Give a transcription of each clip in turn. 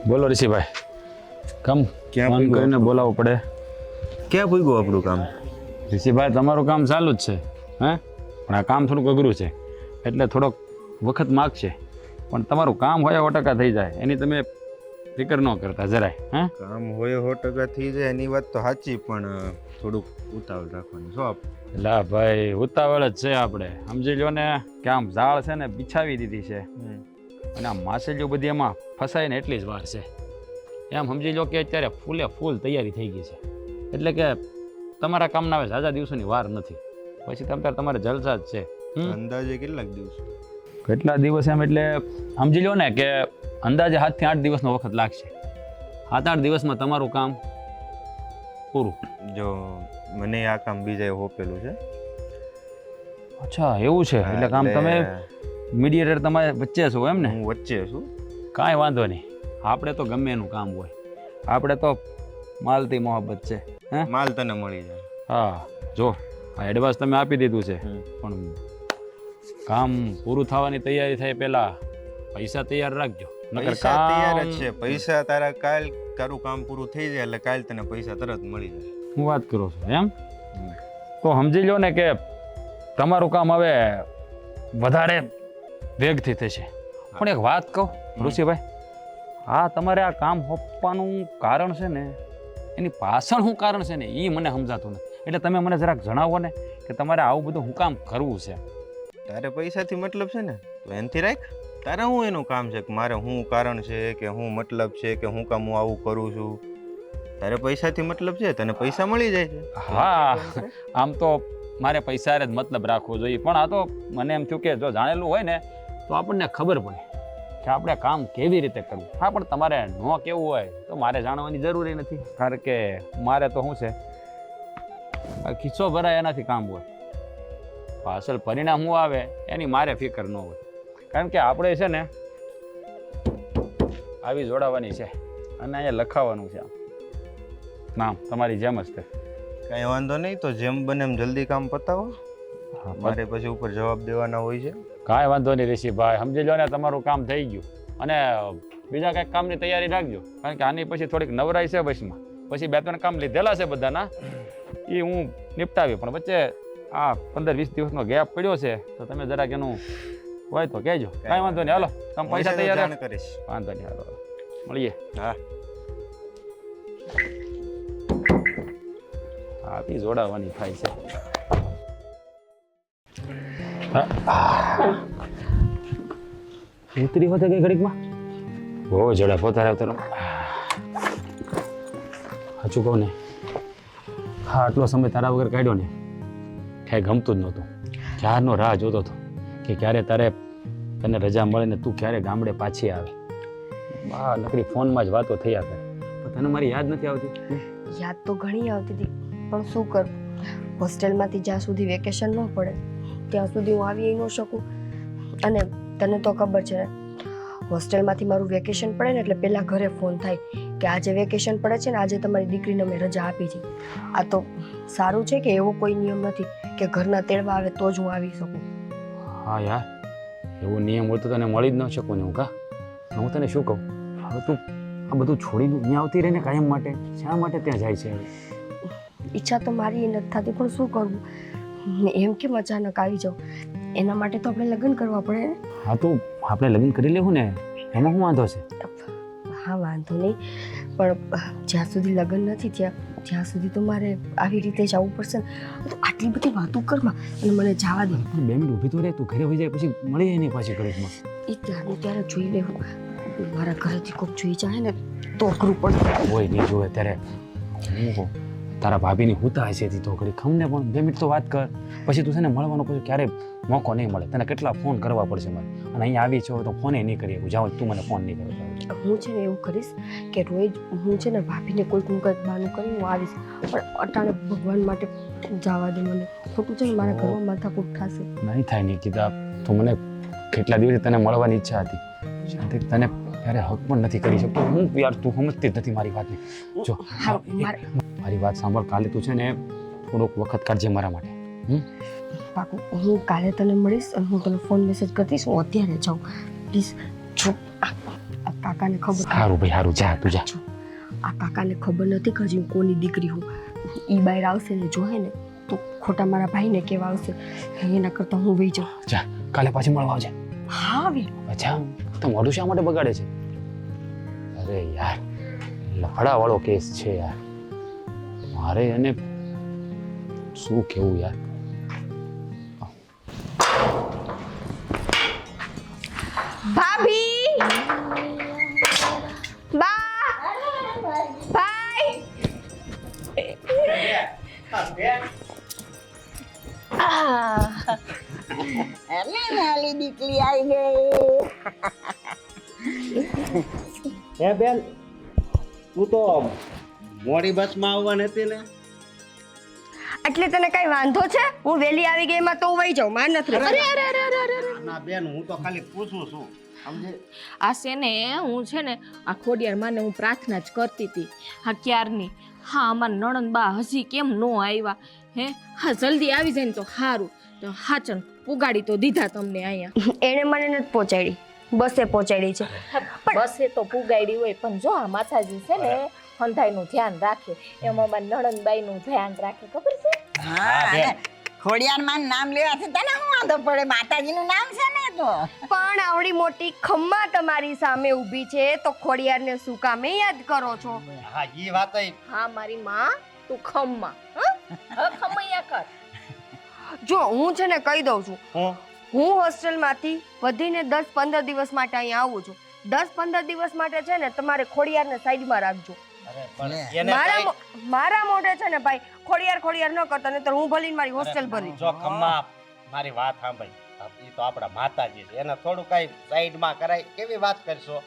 બોલો ઋષિભાઈ, કમ ક્યાં ફોન પૂગ્યો? કરીને બોલાવવું પડે? ક્યાં પૂગ્યું આપણું કામ? ઋષિભાઈ, તમારું કામ ચાલુ જ છે, હે? પણ આ કામ થોડુંક અઘરું છે, એટલે થોડોક વખત માગશે, પણ તમારું કામ હોય 100% થઈ જાય, એની તમે ફિકર ન કરતા જરાય. હે, કામ હોય 100% થઈ જાય એની વાત તો સાચી, પણ થોડુંક ઉતાવળ રાખવાની. શું એટલે ભાઈ ઉતાવળ જ છે આપણે, સમજી લો ને કે આમ ઝાડ છે ને બિછાવી દીધી છે, અને આ માછલીઓ બધી એમાં ફસાય ને એટલી જ વાર છે. એમ સમજી લો કે અત્યારે ફૂલે ફૂલ તૈયારી થઈ ગઈ છે, એટલે કે તમારા કામના હવે ઝાઝા દિવસોની વાર નથી, પછી તમારે જલસા જ છે. અંદાજે કેટલાક દિવસ? કેટલા દિવસ એમ એટલે સમજી લો ને કે અંદાજે 7 થી 8 દિવસનો વખત લાગશે. 7-8 દિવસમાં તમારું કામ પૂરું. જો મને આ કામ બીજાએ હોપેલું છે. અચ્છા, એવું છે? એટલે કામ તમે મીડિયેટર તમારે વચ્ચે છો એમ ને? હું વચ્ચે છું. કાંઈ વાંધો નહીં, આપણે તો ગમે એનું કામ હોય, આપણે તો માલતી મોહબ્બત છે. હે, માલ તને મળી જાય. હા, જો આ એડવાન્સ તમે આપી દીધું છે, પણ કામ પૂરું થવાની તૈયારી થાય પહેલા પૈસા તૈયાર રાખજો. નકર પૈસા તૈયાર જ કામ છે. પૈસા તારા કાલ તારું કામ પૂરું થઈ જાય એટલે કાલ તને પૈસા તરત મળી જાય. હું વાત કરો છો એમ? તો સમજી લો ને કે તમારું કામ હવે વધારે વેગથી થશે. પણ એક વાત કહું ઋષિભાઈ, આ તમારે આ કામ હોપવાનું કારણ છે ને, એની પાછળ શું કારણ છે ને એ મને સમજાતું નથી. એટલે તમે મને જરાક જણાવો ને કે તમારે આવું બધું શું કામ કરવું છે? તારે પૈસાથી મતલબ છે ને, તો એનથી રાખ. તારે હું એનું કામ છે કે મારે શું કારણ છે કે શું મતલબ છે કે હું કામ હું આવું કરું છું? તારે પૈસાથી મતલબ છે, તને પૈસા મળી જાય છે. હા, આમ તો મારે પૈસા જ મતલબ રાખવો જોઈએ, પણ આ તો મને એમ થયું કે જો જાણેલું હોય ને તો આપણને ખબર પડે કે આપણે કામ કેવી રીતે કરવું. હા, પણ તમારે ન કેવું હોય તો મારે જાણવાની જરૂરી નથી, કારણ કે મારે તો શું છે, ખિસ્સો ભરાય એનાથી કામ હોય, અસલ પરિણામ શું આવે એની મારે ફિકર ન હોય. કારણ કે આપણે છે ને આવી જોડાવાની છે અને અહીંયા લખાવાનું છે નામ તમારી જેમ જ તે. કાંઈ વાંધો નહીં, તો જેમ બને એમ જલ્દી કામ પતાવો. મારે પછી ઉપર જવાબ દેવાના હોય છે. કાંઈ વાંધો નહીં ઋષિભાઈ, સમજી લો ને તમારું કામ થઈ ગયું, અને બીજા કંઈક કામની તૈયારી રાખજો, કારણ કે આની પછી થોડીક નવરાઈ છે બસમાં, પછી 2-3 કામ લીધેલા છે બધાના, એ હું નિપટાવી, પણ વચ્ચે આ 15-20 દિવસનો ગેપ પડ્યો છે, તો તમે જરાક એનું હોય તો કહેજો. કાંઈ વાંધો નહીં, હાલો તમે પૈસા તૈયાર જાણ કરીશ. વાંધો નહીં, હાલો મળીએ. હા, આપી જોડાવાની થાય છે. ઉતરી હોતે કઈ ઘડીકમાં બહુ ઝડપ હોતા રહેતા. સાચું કહું ને, હા આટલો સમય તારા વગર કાઢ્યો ને કાંઈ ગમતું જ નહોતું. ક્યારનો રાહ જોતો હતો કે ક્યારે તને રજા મળે ને તું ક્યારે ગામડે પાછી આવે. બા નકરી ફોનમાં જ વાતો થયા કરે, પણ તને મારી યાદ નથી આવતી? યાદ તો ઘણી આવતી હતી, પણ શું કરું, હોસ્ટેલમાંથી જ્યાં સુધી વેકેશન ન પડે ત્યાં સુધી હું આવી ન શકું. અને તને તો ખબર છે, હોસ્ટેલમાંથી મારું વેકેશન પડે ને એટલે પહેલાં ઘરે ફોન થાય કે આજે વેકેશન પડે છે ને આજે તમારી દીકરીને મેં રજા આપી છે. આ તો સારું છે કે એવો કોઈ નિયમ નથી કે ઘરના તેડવા આવે તો જ હું આવી શકું. હા યાર, એવો નિયમ હોય તો તને મળી જ ન શકું ને હું. હું તને શું કહું, હવે તું આ બધું છોડીને અહીંયા આવતી રહીને કાયમ માટે, શા માટે ત્યાં જાય છે? ઈચ્છા તો મારી નથી થતી, પણ શું કરવું, એમ કેમ અચાનક આવી જાઉં? એના માટે તો આપણે લગ્ન કરવા પડે ને. હા તો આપણે લગ્ન કરી લેવું ને, એમાં શું વાંધો છે? હા વાંધો નહીં, પણ જ્યાં સુધી લગ્ન નથી થયા ત્યાં સુધી તો મારે આવી રીતે જવું પડશે ને. તો આટલી બધી વાતો કરમાં અને મને જવા દે. પણ 2 મિનિટ ઊભી તો રહે, તું ઘરે હોઈ જાય પછી મળી નહીં પાછી ઘડીકમાં. એ ત્યારનું ત્યારે જોઈ લેવું, મારા ઘરેથી કોઈક જોઈ જાય ને તો અઘરું પડશે. હોય નહીં જોવે ત્યારે હું કહું, તારા ભાભીની હુતા હશે તો ઘડી ખમને પણ 2 મિનિટ તો વાત કર, પછી તું છે ને મળવાનો પછી ક્યારે મોકો નહીં મળે. તને કેટલા ફોન કરવા પડશે મારે, અને અહીંયા આવી છો તો ફોને નહીં કરી શકું. જાઓ તું મને ફોન નહીં કરો. હું છે ને એવું કરીશ કે રોજ હું છે ને ભાભીને કોઈકનું કંઈક બહાનું કરી હું આવીશ, પણ અટાણે ભગવાન માટે જવા દે મને. ખોટું છે ને મારા ઘરમાં માથાકૂટ થશે. નહીં થાય નહીં કીધા, તો મને કેટલા દિવસથી તને મળવાની ઈચ્છા હતી, શાંતિ તને ત્યારે હક પણ નથી કરી શકતો હું. યાર તું સમજતી જ નથી મારી વાતને. જો મારી વાત સાંભળ, કાલે તું છે ને થોડોક વખત કાઢજે મારા માટે. પાકું, હું કાલે તને મળીશ અને હું તને ફોન મેસેજ કરતીશ. હું અત્યારે જાઉં પ્લીઝ. જો કાકાને ખબર સારું ભાઈ સારું, જા તું જા. આ કાકાને ખબર નથી કે હજી હું કોની દીકરી હું. ઈ બહાર આવશે ને જોહે ને તો ખોટા મારા ભાઈને કેવા આવશે. એના કરતાં હું વહી જાઉં. જા, કાલે પાછી મળવા આવજે. હા હવે અચ્છા, તો મોઢું શા માટે બગાડે છે? અરે યાર, લફડાવાળો કેસ છે યાર. મારે એને શું કેવું યાર. ભાભી બા ભાઈ અરે નાલી દીકરી આવી ગઈ. હે બેન, તું તો મોડી બસમાં આવવાની હતી ને? એટલે તને કઈ વાંધો છે? હું વેલી આવી ગઈ એમાં તો વહી જાઉં. માર નથી. ના બેન, હું તો ખાલી પૂછું છું. સમજે? આ છે ને હું છે ને આ ખોડિયાર માને હું પ્રાર્થના જ કરતી હતી હા ક્યારની. હા અમારા નણંદ બા હજી કેમ નો આવ્યા હે? હા જલ્દી આવી જાય ને તો સારું. તો હા ચલ ઉગાડી તો દીધા તમને અહીંયા. એને મને નથી પહોંચાડી, બસે પહોંચાડી છે. બસે તો પુગાડી હોય પણ જો આ માતાજી છે ને હંધાઈનું ધ્યાન રાખે એમ અમારા નણંદબાઈનું ધ્યાન રાખે ખબર છે? હા, ખોડિયારમાં નામ લેવાથી તને શું વાંધો પડે? માતાજીનું નામ છે ને તો. પણ આવડી મોટી ખમ્મા તમારી સામે ઊભી છે તો ખોડિયારને શું કામે યાદ કરો છો? હા, એ વાત હા મારી માં તું ખમ્મા હા ખમૈયા કર. જો હું છે ને કહી દઉં છું, હું હું હોસ્ટેલમાંથી વધીને 10-15 દિવસ માટે અહીંયા આવું છું. 10-15 દિવસ માટે છે ને તમારે ખોડિયારને સાઈડમાં રાખજો. અરે પણ એને મારા મોઢે છે ને ભાઈ ખોડિયાર ન કરતા નહીતર હું ભલીને મારી હોસ્ટેલ ભરી. જો ખમ્મા, મારી વાત સાંભળ. એ તો આપણા માતાજી છે, એને થોડું કઈ સાઈડમાં કરાય કેવી વાત કરશો?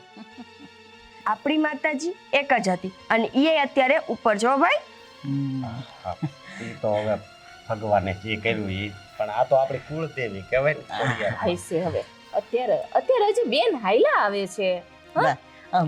આપણી માતાજી એક જ હતી અને એ અત્યારે ઉપર જો ભાઈ. એ તો હવે ભગવાને જે કર્યું એ, પણ આ તો આપણી કુળદેવી કહેવાય ને ખોડિયાર. હાઈસે હવે અત્યારે હજી બેન હાઈલા આવે છે.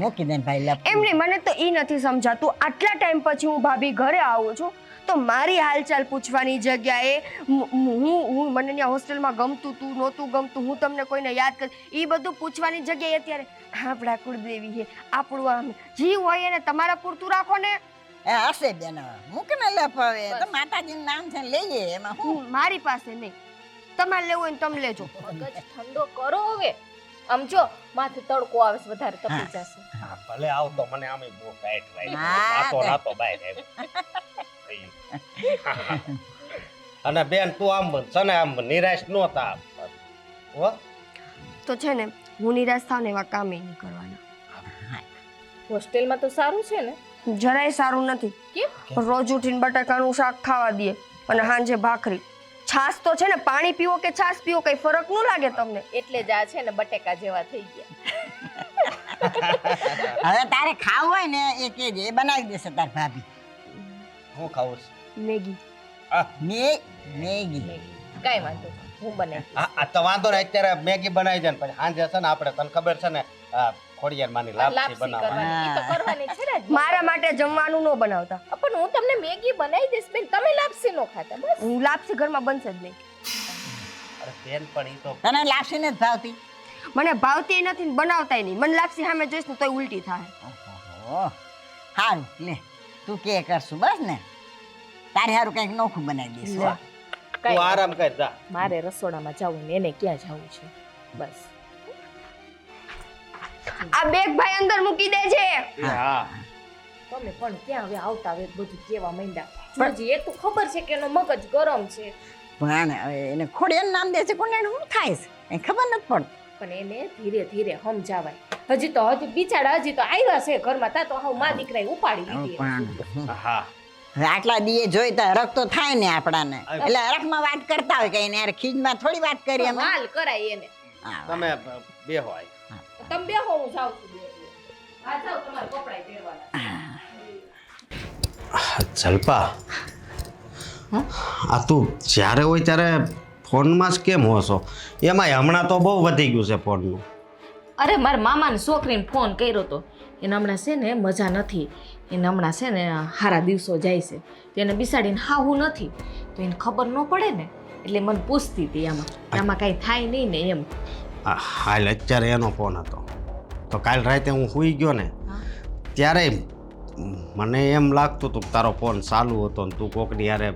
મૂકી દે ભાઈ લે. એમને મને તો ઈ નથી સમજાતું. આટલા ટાઈમ પછી હું ભાભી ઘરે આવું છું તો મારી હાલચાલ પૂછવાની જગ્યાએ હું મને ત્યાં હોસ્ટેલમાં ગમતું તું નહોતું ગમતું હું તમને કોઈને યાદ કર એ બધું પૂછવાની જગ્યાએ અત્યારે આપણા કુળદેવી છે આપણું આમ જીવ હોય એને તમારા પૂરતું રાખો ને. હશે બેન, મૂક ને લે હવે. તો માતાજીનું નામ છે લઈએ એમાં હું. મારી પાસે નહીં, તમારે લેવું હોય ને તમે લેજો. મગજ ઠંડો કરો હવે. આમ જો માથે તડકો આવે છે વધારે તપી જશે. હા, ભલે આવ તો મને આમે બહુ ટાઈટ વાય. હા, નાતો બહાર આવ્યો. અને બેન તું આમ સને આમ નિરાશ નો થા હો. તો છે ને હું નિરાશ થાવ ને એવા કામ નહીં કરવાના. હોસ્ટેલમાં તો સારું છે ને? જરાય સારું નથી. કેમ? રોજ ઉઠીને બટાકાનું શાક ખાવા દે અને સાંજે ભાખરી. છાશ તો છે ને પાણી પીવો કે છાશ પીવો કઈ ફરક ન લાગે તમને. એટલે જ આ છે ને બટેકા જેવા થઈ ગયા. હવે તારે ખાવું હોય ને એ કેજે, એ બનાવી દેશે તાર ભાભી. હું ખાવું છું. મેગી. મેગી. કાઈ વાંધો નહીં, હું બનાવી આ તો વાંધો ને અત્યારે મેગી બનાવી જાય ને પછી સાંજે છે ને આપણે તને ખબર છે ને ખોડિયાર માની લાપસી લાપસી બનાવવાની. કરવાની. ઈ તો કરવાની છે ને. મારા માટે જમવાનું ન બનાવતા. પણ હું તમને મેગી બનાવી દઈશ બેન, તમે લાપસી નો ખાતા બસ. હું લાપસી ઘરમાં બનશે જ નહીં. અરે બેન પણ ઈ તો તને લાપસી ને જ ભાવતી? મને ભાવતી નથી ને બનાવતાય નહીં. મને લાપસી સામે જોઈશ ને તોય ઉલટી થાય. ઓહો, હારું લે તું કે કરશું બસ ને. તારે હારું કંઈક નોખું બનાવી દઈશ. વાહ. તું આરામ કર જા. મારે રસોડામાં જવું ને એને ક્યાં જવું છે બસ. આ બેગ ભાઈ અંદર મૂકી દેજે. હા, તમે પણ ક્યાં હવે આવતા હવે બધું કેવા માંડ્યા. હજી એ તો ખબર છે કે એનો મગજ ગરમ છે પણ હવે એને ખોડિયાનું નામ દે છે કોને શું થાય છે એ ખબર નથી પડતી. પણ એને ધીરે ધીરે સમજાવાય. હજી બિચારા હજી તો આવ્યા છે ઘરમાં તા તો હું માં દીકરાએ ઉપાડી લીધી. પણ હા. હવે આટલા દીએ જોઈ તો હરખ તો થાય ને આપણાને. એટલે હરખમાં વાત કરતા હોય કઈ ને યાર ખીજમાં થોડી વાત કરીએ અમે. હાલ કરાય એને. તમે બેહો આય. તમે બેહો હું જાઉં છું બે. આ જાવ તમારે કપડાય પહેરવાના. જલ્પા, આ તું જ્યારે હોય ત્યારે ફોનમાં જ કેમ હોશો? એમાંય હમણાં તો બહુ વધી ગયું છે ફોનનું. અરે મારા મામાની છોકરીને ફોન કર્યો તો એને હમણાં છે ને મજા નથી. એને હમણાં છે ને સારા દિવસો જાય છે તો એને બિસાડીને હાવું નથી તો એને ખબર ન પડે ને એટલે મને પૂછતી હતી આમાં કાંઈ થાય નહીં ને એમ. હાલ અત્યારે એનો ફોન હતો. તો કાલ રાતે હું સૂઈ ગયો ને હા. ત્યારે મને એમ લાગતું હતું કે તારો ફોન ચાલુ હતો ને તું કોકની યારે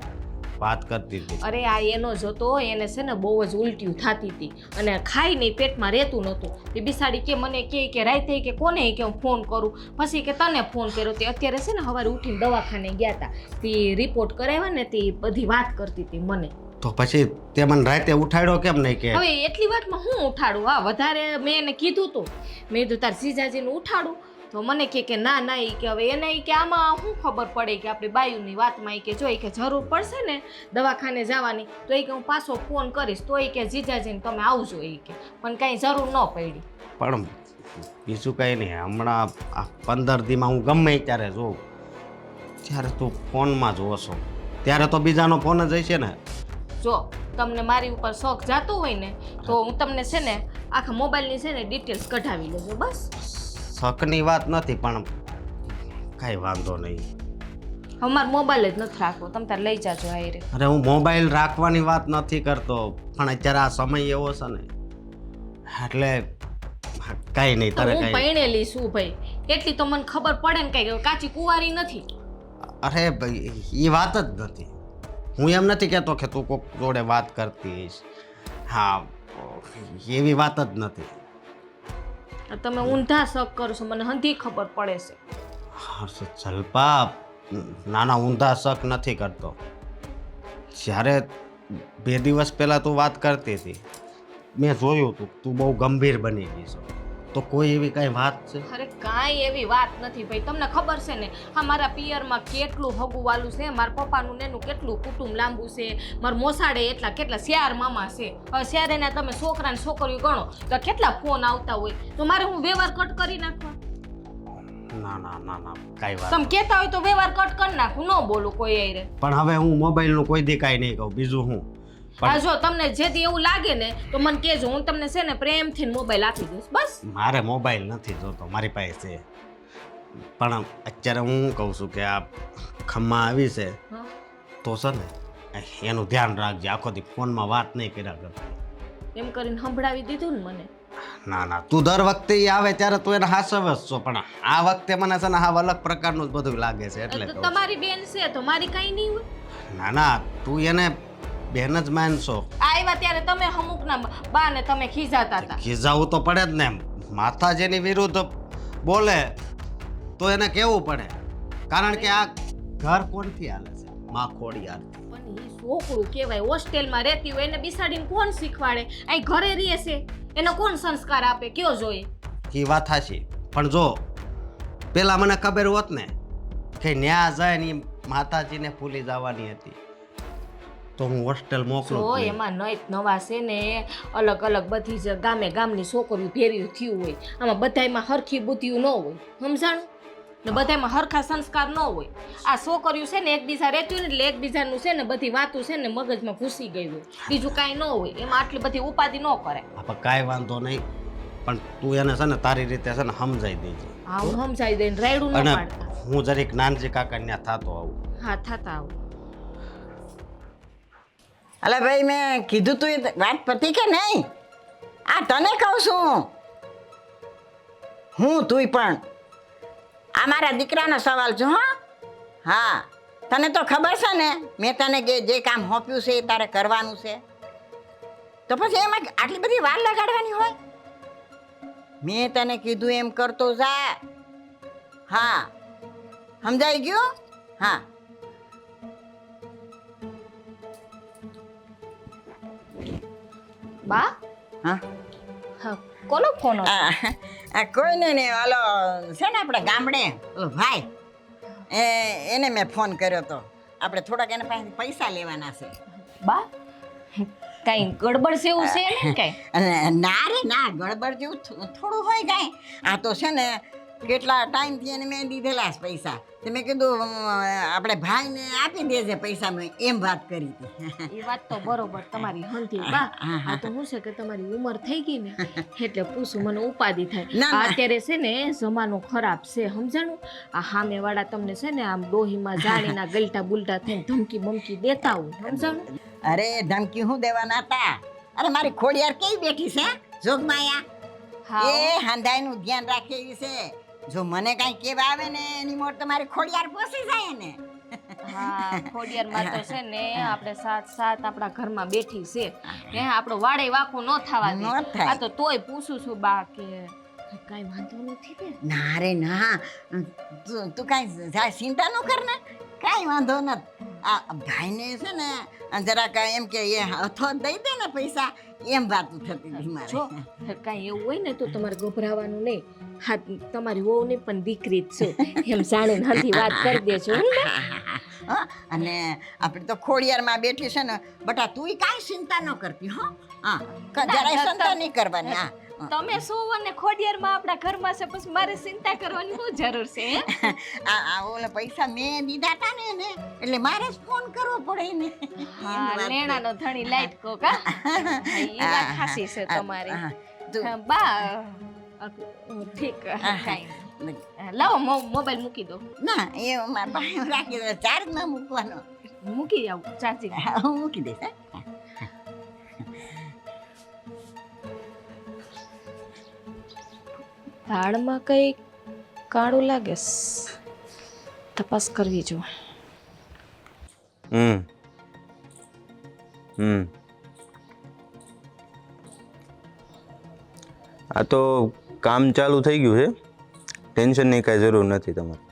વાત કરતી હતી. અરે આ એનો જ હતો, એને છે ને બહુ જ ઉલટીયું થતી હતી અને ખાઈ નહીં પેટમાં રહેતું નહોતું. તે બિસાડી કે મને કે રાતે કે કોને કે હું ફોન કરું, પછી કે તને ફોન કર્યો. તે અત્યારે છે ને સવારે ઉઠીને દવાખાને ગયા હતા, તે રિપોર્ટ કરાવ્યા ને તે બધી વાત કરતી હતી મને. તો પછી તે મને રાતે ઉઠાડ્યો કેમ નહીં કે હવે એટલી વાતમાં હું ઉઠાડું? હા, વધારે મેં એને કીધું હતું, મેં કીધું તાર જીજાજીને ઉઠાડું. તો મને કે ના ના, એ કે હવે એને કે આમાં શું ખબર પડે કે આપણે બાયુની વાતમાં એ કે જો કે જરૂર પડશે ને દવાખાને જવાની તો એ કે હું પાછો ફોન કરીશ, તો એ કે જીજાજીને તમે આવજો એ કે, પણ કાંઈ જરૂર ન પડી. પણ બીજું કંઈ નહીં. હમણાં આ 15 દીમાં હું ગમે ત્યારે જોઉં ત્યારે તું ફોનમાં જ ઓછો, ત્યારે તો બીજાનો ફોન જ હશે ને. જો તમને મારી ઉપર શોખ જાતો હોય ને તો હું તમને છે ને આખા મોબાઈલની છે ને ડિટેલ્સ કઢાવી લેજો બસ. શકની વાત નથી પણ કાંઈ વાંધો નહીં. અમારો મોબાઈલ જ નથી રાખવો, તમે તાર લઈ જાજો આયરે. અરે હું મોબાઈલ રાખવાની વાત નથી કરતો, પણ અત્યારે આ સમય એવો છે ને એટલે કાંઈ નહીં. તો તારે હું કાંઈ પરણેલી છું ભાઈ, એટલી તો મને ખબર પડે ને કઈ કાચી કુંવારી નથી. અરે ભાઈ એ વાત જ નથી. હું એમ નથી કહેતો કે તું કોક જોડે વાત કરતી હોઈશ, હા એવી વાત જ નથી. તમે ઊંધા શક કરો છો, મને હંધી ખબર પડે છે. જલપા નાના ઊંધા શક નથી કરતો. જ્યારે 2 દિવસ પહેલાં તું વાત કરતી હતી મેં જોયું તું બહુ ગંભીર બની ગઈ છો. તો કોઈ એવી કાંઈ વાત છે? અરે કાંઈ એવી વાત નથી ભાઈ, તમને ખબર છે ને હા મારા પિયરમાં કેટલું હગું વાલું છે, મારા પપ્પાનું ને એનું કેટલું કુટુંબ લાંબુ છે, મારા મોસાડે એટલા કેટલા શિયાર મામા છે. હવે શિયારેના તમે છોકરા ને છોકરીઓ ગણો તો કેટલા ફોન આવતા હોય, તો મારે હું વ્યવહાર કટ કરી નાખવા? ના ના ના ના કાંઈ વાત. તમે કહેતા હોય તો વ્યવહાર કટ કરી નાખું, ન બોલું કોઈ આયરે. પણ હવે હું મોબાઈલનું કોઈ દી કાંઈ નહીં કહું. બીજું હું હા જો તમને જેથી એવું લાગે ને તો મને કહેજો, હું તમને છે ને પ્રેમથી મોબાઈલ આપી દઈશ બસ. મારે મોબાઈલ નથી જોતો, મારી પાસે છે. પણ અત્યારે હું કહું છું કે આ ખમ્મા આવી છે હા. તો છે ને એનું ધ્યાન રાખજે, આખો દી ફોનમાં વાત નહીં કર્યા કરતી. એમ કરીને સંભળાવી દીધું ને મને. ના ના તું દર વખતે ઈ આવે ત્યારે તું એને હાસવે જ છો, પણ આ વખતે મને છે ને હા અલગ પ્રકારનું જ બધું લાગે છે એટલે તો કહું છું. તમારી બેન છે તો મારી કઈ નહીં હોય. ના ના તું એને બેન જ માનશો. આવ્યા ત્યારે તમે અમુકના બા ને તમે ખીજાતા હતા. ખીજાવું તો પડે જ ને. માથા જેની વિરુદ્ધ બોલે તો એને કેવું પડે, કારણ કે આ ઘર કોણથી હાલે છે? માં ખોડિયારથી. પણ એ છોકરું કહેવાય, હોસ્ટેલમાં રહેતી હોય એને બિસાડીને કોણ શીખવાડે? અહીં ઘરે રહે છે એને કોણ સંસ્કાર આપે કયો જોઈએ? એ વાત હાચી, પણ જો પેલા મને ખબર હોત ને કે ન્યા જાય ને ઈ માતાજીને ભૂલી જવાની હતી તો હું હોસ્ટેલ મોકલું જો જ નહીં. એમાં નઈત નવા છે ને અલગ અલગ બધી જ ગામે ગામની છોકરીઓ ભેર્યું થયું હોય, આમાં બધાયમાં હરખી બુદ્ધિયું ન હોય, સમજાણું ને બધાયમાં હરખા સંસ્કાર ન હોય. આ છોકરીઓ છે ને એકબીજા રહેતી હોય ને એટલે એકબીજાનું છે ને બધી વાતું છે ને મગજમાં ઘૂસી ગઈ હોય, બીજું કાંઈ ન હોય, એમાં આટલી બધી ઉપાધિ ન કરે. આપણે કાંઈ વાંધો નહીં, પણ તું એને છે ને તારી રીતે છે ને સમજાઈ દેજે. હા હું સમજાવી દઈને રાયડું ન અને પાડતા. હું જરીક નાનજી કાકા ત્યાં થતો આવું. હા થતા આવું. અલે ભાઈ મેં કીધું તું એ વાત પતી કે નહીં? આ તને કહું છું હું, તુંય પણ આ મારા દીકરાનો સવાલ છે. હા તને તો ખબર છે ને મેં તને જે કામ સોંપ્યું છે એ તારે કરવાનું છે, તો પછી એમાં આટલી બધી વાર લગાડવાની હોય? મેં તને કીધું એમ કરતો જા. હા સમજાઈ ગયું? હા બા હા હા કોનો ફોન હતો? આ કોઈ ને ઓલો છે ને આપણે ગામડે ઓલો ભાઈ એને મેં ફોન કર્યો તો, આપણે થોડાક એના પાસેથી પૈસા લેવાના છે. બા કઈ ગડબડ છે એવું છે ને કઈ? અને ના રે ના ગડબડ જેવું થોડું હોય કાંઈ. આ તો છે ને કેટલા ટાઈમથી એને મેં દીધેલા છે પૈસા, તો મેં કીધું આપણે ભાઈને આપી દેજે પૈસા, મેં એમ વાત કરી હતી. એ વાત તો બરોબર તમારી હંધી બા. આ તો શું છે કે તમારી ઉંમર થઈ ગઈ ને એટલે પૂછું મને ઉપાધિ થાય. ના, ના. અત્યારે છે ને જમાનો ખરાબ છે, સમજાણું? આ સામે વાળા તમને છે ને આમ ડોહીમાં જાણીના ગલટા બુલટા થઈને ધમકી બમકી દેતા હોય, સમજાણું? અરે ધમકી હું દેવાના હતા? અરે મારી ખોડિયાર કેવી બેઠી છે જોગમાયા. હા એ હાંધાઈનું ધ્યાન રાખે એવી છે. જો મને કાંઈ કેવા આવે ને એની મોર તમારી ખોડિયાર પોસી જાય ને. હા ખોડિયારમાં તો છે ને આપણે સાત આપણા ઘરમાં બેઠી છે હે આપણો વાડે વાંકું ન થવા દે. ન થાય. આ તો તોય પૂછું છું બા કે કાંઈ વાંધો નથી ને. ના રે ના, તું કાંઈ ચિંતા ન કર ને, કાંઈ વાંધો નથી. આ ભાઈને છે ને જરાક એમ કે એ હથો દઈ દે ને પૈસા, એમ વાતું થતી હતી મારે. જો કાંઈ એવું હોય ને તો તમારે ગભરાવાનું નહીં. હા તમારી વહુ ને પણ દીકરી જ છે એમ જાણીને હાથી વાત કરી દેજો હો ને. હા, અને આપણે તો ખોડિયારમાં બેઠી છે ને બટા, તુંય કાંઈ ચિંતા ન કરતી હો. હા, જરાય ચિંતા નહીં કરવાની. હા, તમે શું અને ખોડિયારમાં આપણા ઘરમાં છે પછી મારે ચિંતા કરવાની શું જરૂર છે હે? આ ઓલા પૈસા મેં દીધા હતા ને એને, એટલે મારે જ ફોન કરવો પડે ને. હા લેણાનો ધણી લાઈટ કો કા હા, ઈ વાત ખાસી છે તમારી. હા, તું- હા, બા ઠીક કાંઈ લાવો મોબાઈલ મૂકી દો. ના, એ મારા પાસે રાખી દે, ચાર્જમાં મૂકવાનો. મૂકી આવું ચાર્જિંગ. હું મૂકી દઈશ. હા. દાળમાં કઈ કાળું લાગે છે. તપાસ કરવી જો. હમ હમ આ તો કામ ચાલુ થઈ ગયું છે, ટેન્શનની કાંઈ જરૂર નથી તમારે.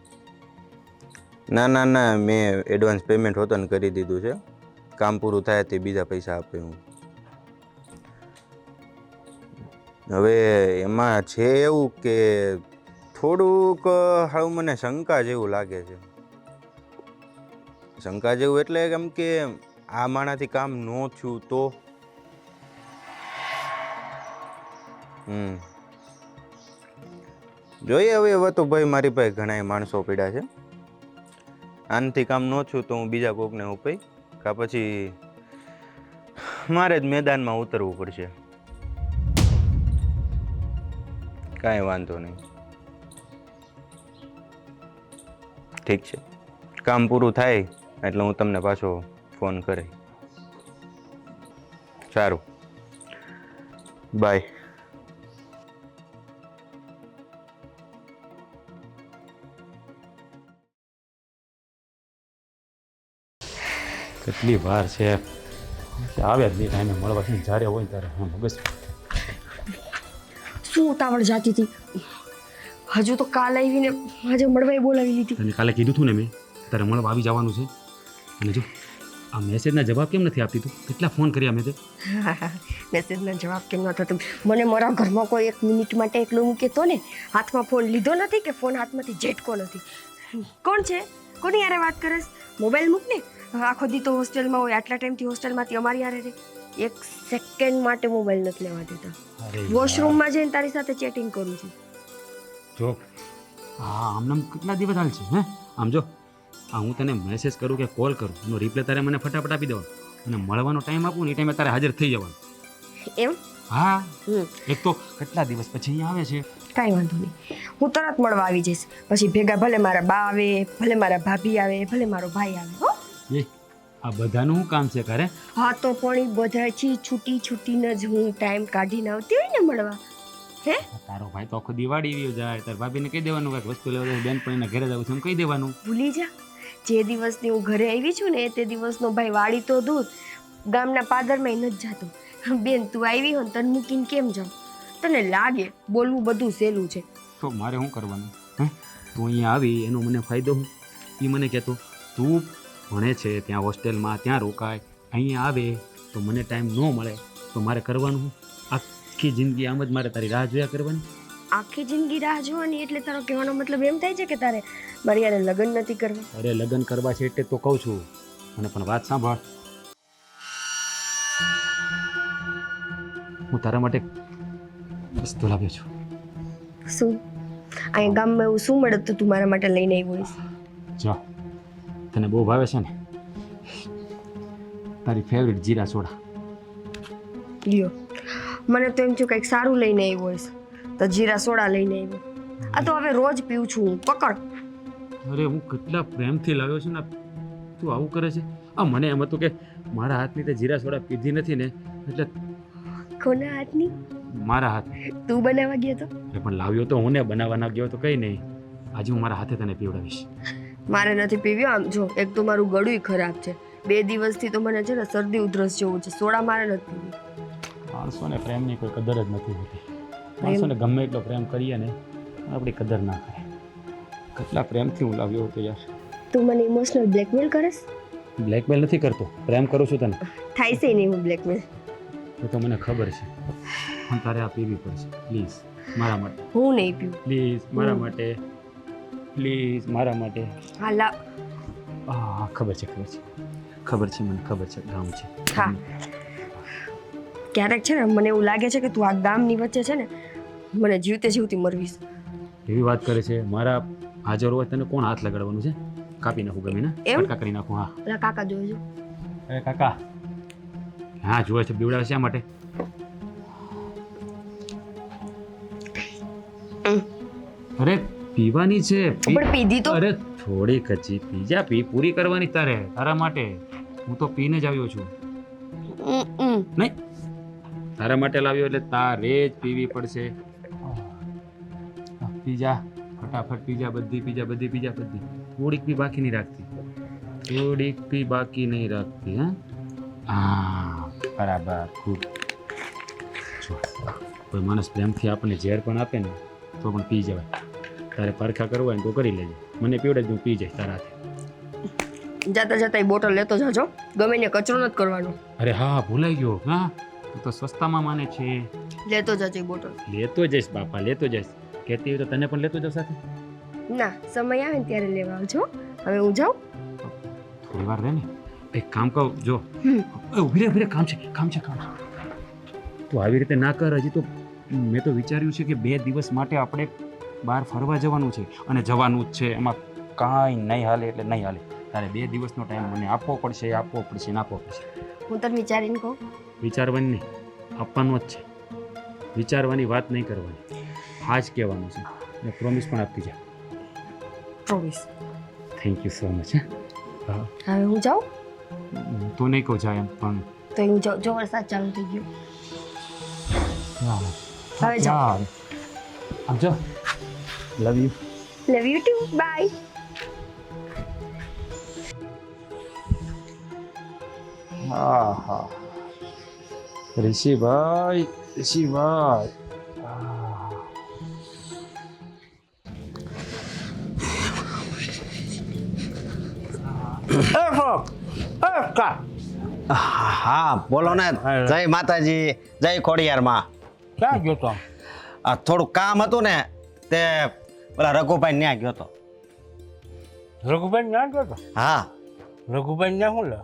ના ના ના, મેં એડવાન્સ પેમેન્ટ હોતું ને કરી દીધું છે. કામ પૂરું થાય તે બીજા પૈસા આપે હું. હવે એમાં છે એવું કે થોડુંક હાવ મને શંકા જેવું લાગે છે. શંકા જેવું એટલે કેમ કે આ માણાથી કામ ન થયું તો જોઈએ હવે તો ભાઈ મારી પાસે ઘણા માણસો પડ્યા છે. આનાથી કામ ન થયું તો હું બીજા કોકને ઉપઈ કા પછી મારે જ મેદાનમાં ઉતરવું પડશે. કાંઈ વાંધો નહીં, ઠીક છે. કામ પૂરું થાય એટલે હું તમને પાછો ફોન કરે. સારું, બાય. કેટલી વાર છે આવે જ નહીં ટાઈમે મળવા છે. જ્યારે હોય ને ત્યારે હા બસ. શું ઉતાવળ જાતી હતી? હજુ તો કાલ આવીને આજે મળવાય બોલાવી લીધી. તને કાલે કીધું હતું ને મેં તારે મળવા આવી જવાનું છે. અને જો આ મેસેજના જવાબ કેમ નથી આપતી તું? કેટલા ફોન કર્યા મેં તે. મેસેજનો જવાબ કેમ ન થતો? મને મારા ઘરમાં કોઈ 1 મિનિટ માટે એકલું મૂકે તો ને. હાથમાં ફોન લીધો નથી કે ફોન હાથમાંથી ઝેટકો નથી. કોણ છે? કોની યારે વાત કરે? મોબાઈલ મૂક ને. આખો દી તો હોસ્ટેલમાં હોય, આટલા ટાઈમથી હોસ્ટેલમાંથી અમારી યારે રે. 1 સેકન્ડ માટે મોબાઈલ નથી લેવા દેતા. વોશરૂમમાં જઈને તારી સાથે ચેટિંગ કરું છું. જો હા આમનામ કેટલા દિવસ હાલશે હે? આમ જો આ હું તને મેસેજ કરું કે કોલ કરું એનો રિપ્લાય તારે મને ફટાફટ આપી દેવાનો અને મળવાનો ટાઈમ આપું ને એ ટાઈમે તારે હાજર થઈ જવાનું. એમ? હા, એક તો કેટલા દિવસ પછી અહીંયા આવે છે. કાંઈ વાંધો નહીં, હું તરત મળવા આવી જઈશ. પછી ભેગા ભલે મારા બા આવે, ભલે મારા ભાભી આવે, ભલે મારો ભાઈ આવે. હો એ આ બધાનું શું કામ છે કરે? હા તો પણ એ બધાથી છૂટીને જ હું ટાઈમ કાઢીને આવતી હોય ને મળવા. હે તારો ભાઈ તો આખો દિવાળી આવ્યો જાય તાર ભાભીને કહી દેવાનું કાંઈક વસ્તુ લેવા જાય બેનપણીના ઘરે જવું છે એમ કહી દેવાનું. ભૂલી જા, જે દિવસની હું ઘરે આવી છું ને તે દિવસનો ભાઈ વાડી તો દૂર, ગામના પાદરમાં નથી જાતો. બેન તું આવી હો ને તને મૂકીને કેમ જાઉં? તને લાગે બોલવું બધું સહેલું છે. તો મારે શું કરવાનું હે? તું અહીંયા આવી એનો મને ફાયદો શું? એ મને કહેતો તું ભણે છે ત્યાં હોસ્ટેલમાં ત્યાં રોકાય, અહીંયા આવે તો મને ટાઈમ ન મળે તો મારે કરવાનું શું? આખી જિંદગી આમ જ મારે તારી રાહ જોયા કરવાની? આખી જિંદગી રાહ જોવાની એટલે તારો કહેવાનો મતલબ એમ થાય છે કે તારે મારી યારે લગ્ન નથી કરવા? અરે લગ્ન કરવા છે એટલે તો કહું છું. મને પણ વાત સાંભળ, હું તારા માટે વસ્તુ લાવ્યો છું. શું? અહીંયા ગામમાં એવું શું મળે તો તું મારા માટે લઈને આવી હોઈશ? જો તને બહુ ભાવે છે ને તારી ફેવરિટ જીરા સોડા. લ્યો, મને તો એમ થયું કંઈક સારું લઈને આવી હોઈશ તો જીરા સોડા લઈને આવ્યો. આ તો હવે રોજ પીઉં છું હું. પકડ. અરે હું કેટલા પ્રેમથી લાવ્યો છું ને તું આવું કરે છે? આ મને એમ હતું કે મારા હાથની તે જીરા સોડા પીધી નથી ને એટલે કોના હાથની? મારા હાથે. તું બનાવવા ગયો તો અરે પણ લાવ્યો તો હું ને, બનાવવા ના ગયો તો કંઈ નહીં. આજે હું મારા હાથે તને પીવડાવીશ. મારે નથી પીવ્યો. આમ જો, એક તો મારું ગળું ખરાબ છે, 2 દિવસથી તો મને છે ને શરદી ઉધરસ જેવું છે. સોડા મારે નથી પીવી. માણસોને પ્રેમની કોઈ કદર જ નથી હોતી. માણસોને ગમે એટલો પ્રેમ કરીએ ને આપણી કદર ના કરે. કેટલા પ્રેમથી હું લાવ્યો હતો યાર. તું મને ઇમોશનલ બ્લેકમેલ કરીશ? બ્લેકમેલ નથી કરતો, પ્રેમ કરું છું તને. થાય છે નહીં હું બ્લેકમેલ. એ તો મને ખબર છે, પણ તારે આ પીવી પડશે પ્લીઝ, મારા માટે. હું નહીં પીવું. પ્લીઝ મારા માટે, પ્લીઝ મારા માટે. હા લાવ. હા ખબર છે, ખબર છે, ખબર છે, મને ખબર છે. ગામ છે. હા, ક્યારેક છે ને મને એવું લાગે છે કે તું આ ગામની વચ્ચે છે ને મને જીવતે જીવતી મરવીશ. એવી વાત કરે છે. મારા હાજર હોય તને કોણ હાથ લગાડવાનું છે? કાપી નાખું ગમે ને, એમ? કટકા કરી નાખું. હા. પેલા કાકા જોજો. અરે કાકા, હા જોવે છે. બીવડાવે શા માટે? અરે પીવાની છે. પણ પીધી તો. અરે થોડી કચ્ચી પી જા, પી પૂરી કરવાની તારે, તારા માટે. હું તો પીને જ આવ્યો છું. નહીં, તારા માટે લાવ્યો એટલે તારે જ પીવી પડશે. પીજા, ફટાફટ પીજા, બધી પીજા, બધી પીજા, બધી. થોડીક બી બાકી નહીં રાખતી, થોડીક બી બાકી નહીં રાખતી. હા બરાબર, ખૂબ. જો કોઈ માણસ પ્રેમથી આપણને ઝેર પણ આપે ને તો પણ પી જવાય. તારે પરખા કરવા હોય ને તો કરી લેજે. મને પીવડે જ હું પી જઈશ તારા હાથે. જાતા જાતા એ બોટલ લેતો જાજો, ગમે ને કચરો નથી કરવાનો. અરે હા ભૂલાઈ ગયો. હા તું તો સસ્તામાં માને છે. લેતો જાજો એ બોટલ. લેતો જઈશ બાપા, લેતો જઈશ. કહેતી હોય તો તને પણ લેતો જાવ સાથે. ના, સમય આવે ને ત્યારે લેવા આવજો. હવે હું જાઉં. થોડી વાર રહે ને, એક કામ કહું. જો ઉભી રે, ઉભી રે, કામ છે, કામ છે, કામ છે. તું આવી રીતે ના કર. હજી તો મેં તો વિચાર્યું છે કે 2 દિવસ માટે આપણે બહાર ફરવા જવાનું છે, અને જવાનું જ છે. એમાં કાંઈ નહીં હાલે એટલે નહીં હાલે. તારે 2 દિવસનો ટાઈમ મને આપવો પડશે, આપવો પડશે, આપવો પડશે. હું તને વિચારીને કહું. વિચારવાની નહીં, આપવાનો જ છે. વિચારવાની વાત નહીં કરવાની, હા જ કહેવાનું છે. અને પ્રોમિસ પણ આપતી જા. Promise. Thank you so much. હા હવે હું જાઉં. તું નહીં કહું જાય એમ પણ. તો હું જાઉં. જો વરસાદ ચાલુ થઈ ગયો. હવે જાઓ. આવજો. Love you. Love you too. Bye. હા હા ઋષિભાઈ, ઋષિભાઈ. હા બોલો ને. જય માતાજી, જય ખોડિયારમાં. ક્યાં ગયો તો? આ થોડું કામ હતું ને તે પેલા રઘુભાઈ ન્યા ગયો તો. રઘુભાઈ ના ગયો તો? હા રઘુભાઈ ના શું લે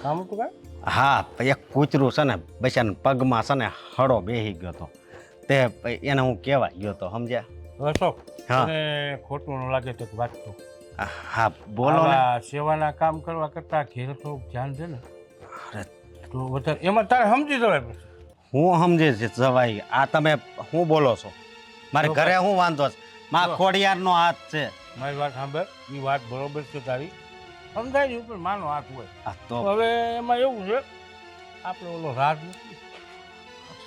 કામ હતું કાંઈ? હા, એક કૂતરું છે ને બચાને પગમાં છે ને હળો બેસી ગયો તો. તે એને હું કહેવા ગયો તો, સમજ્યા? અશોક, હા. તને ખોટું ન લાગે તો એક વાત કહું. હા બોલો ને. આવા સેવાના કામ કરવા કરતા ઘેર થોડુંક ધ્યાન દે ને અરે, તો વધારે એમાં તારે સમજી જવાય પછી. હું સમજે છે જવાઈ. આ તમે શું બોલો છો? મારે ઘરે શું વાંધો છે? માં ખોડિયારનો હાથ છે. મારી વાત સાંભળ, એ વાત બરોબર છે તારી, સમજાય ને ઉપર માનો હાથ હોય. આ તો હવે એમાં એવું છે, આપણે ઓલો રાજ નથી,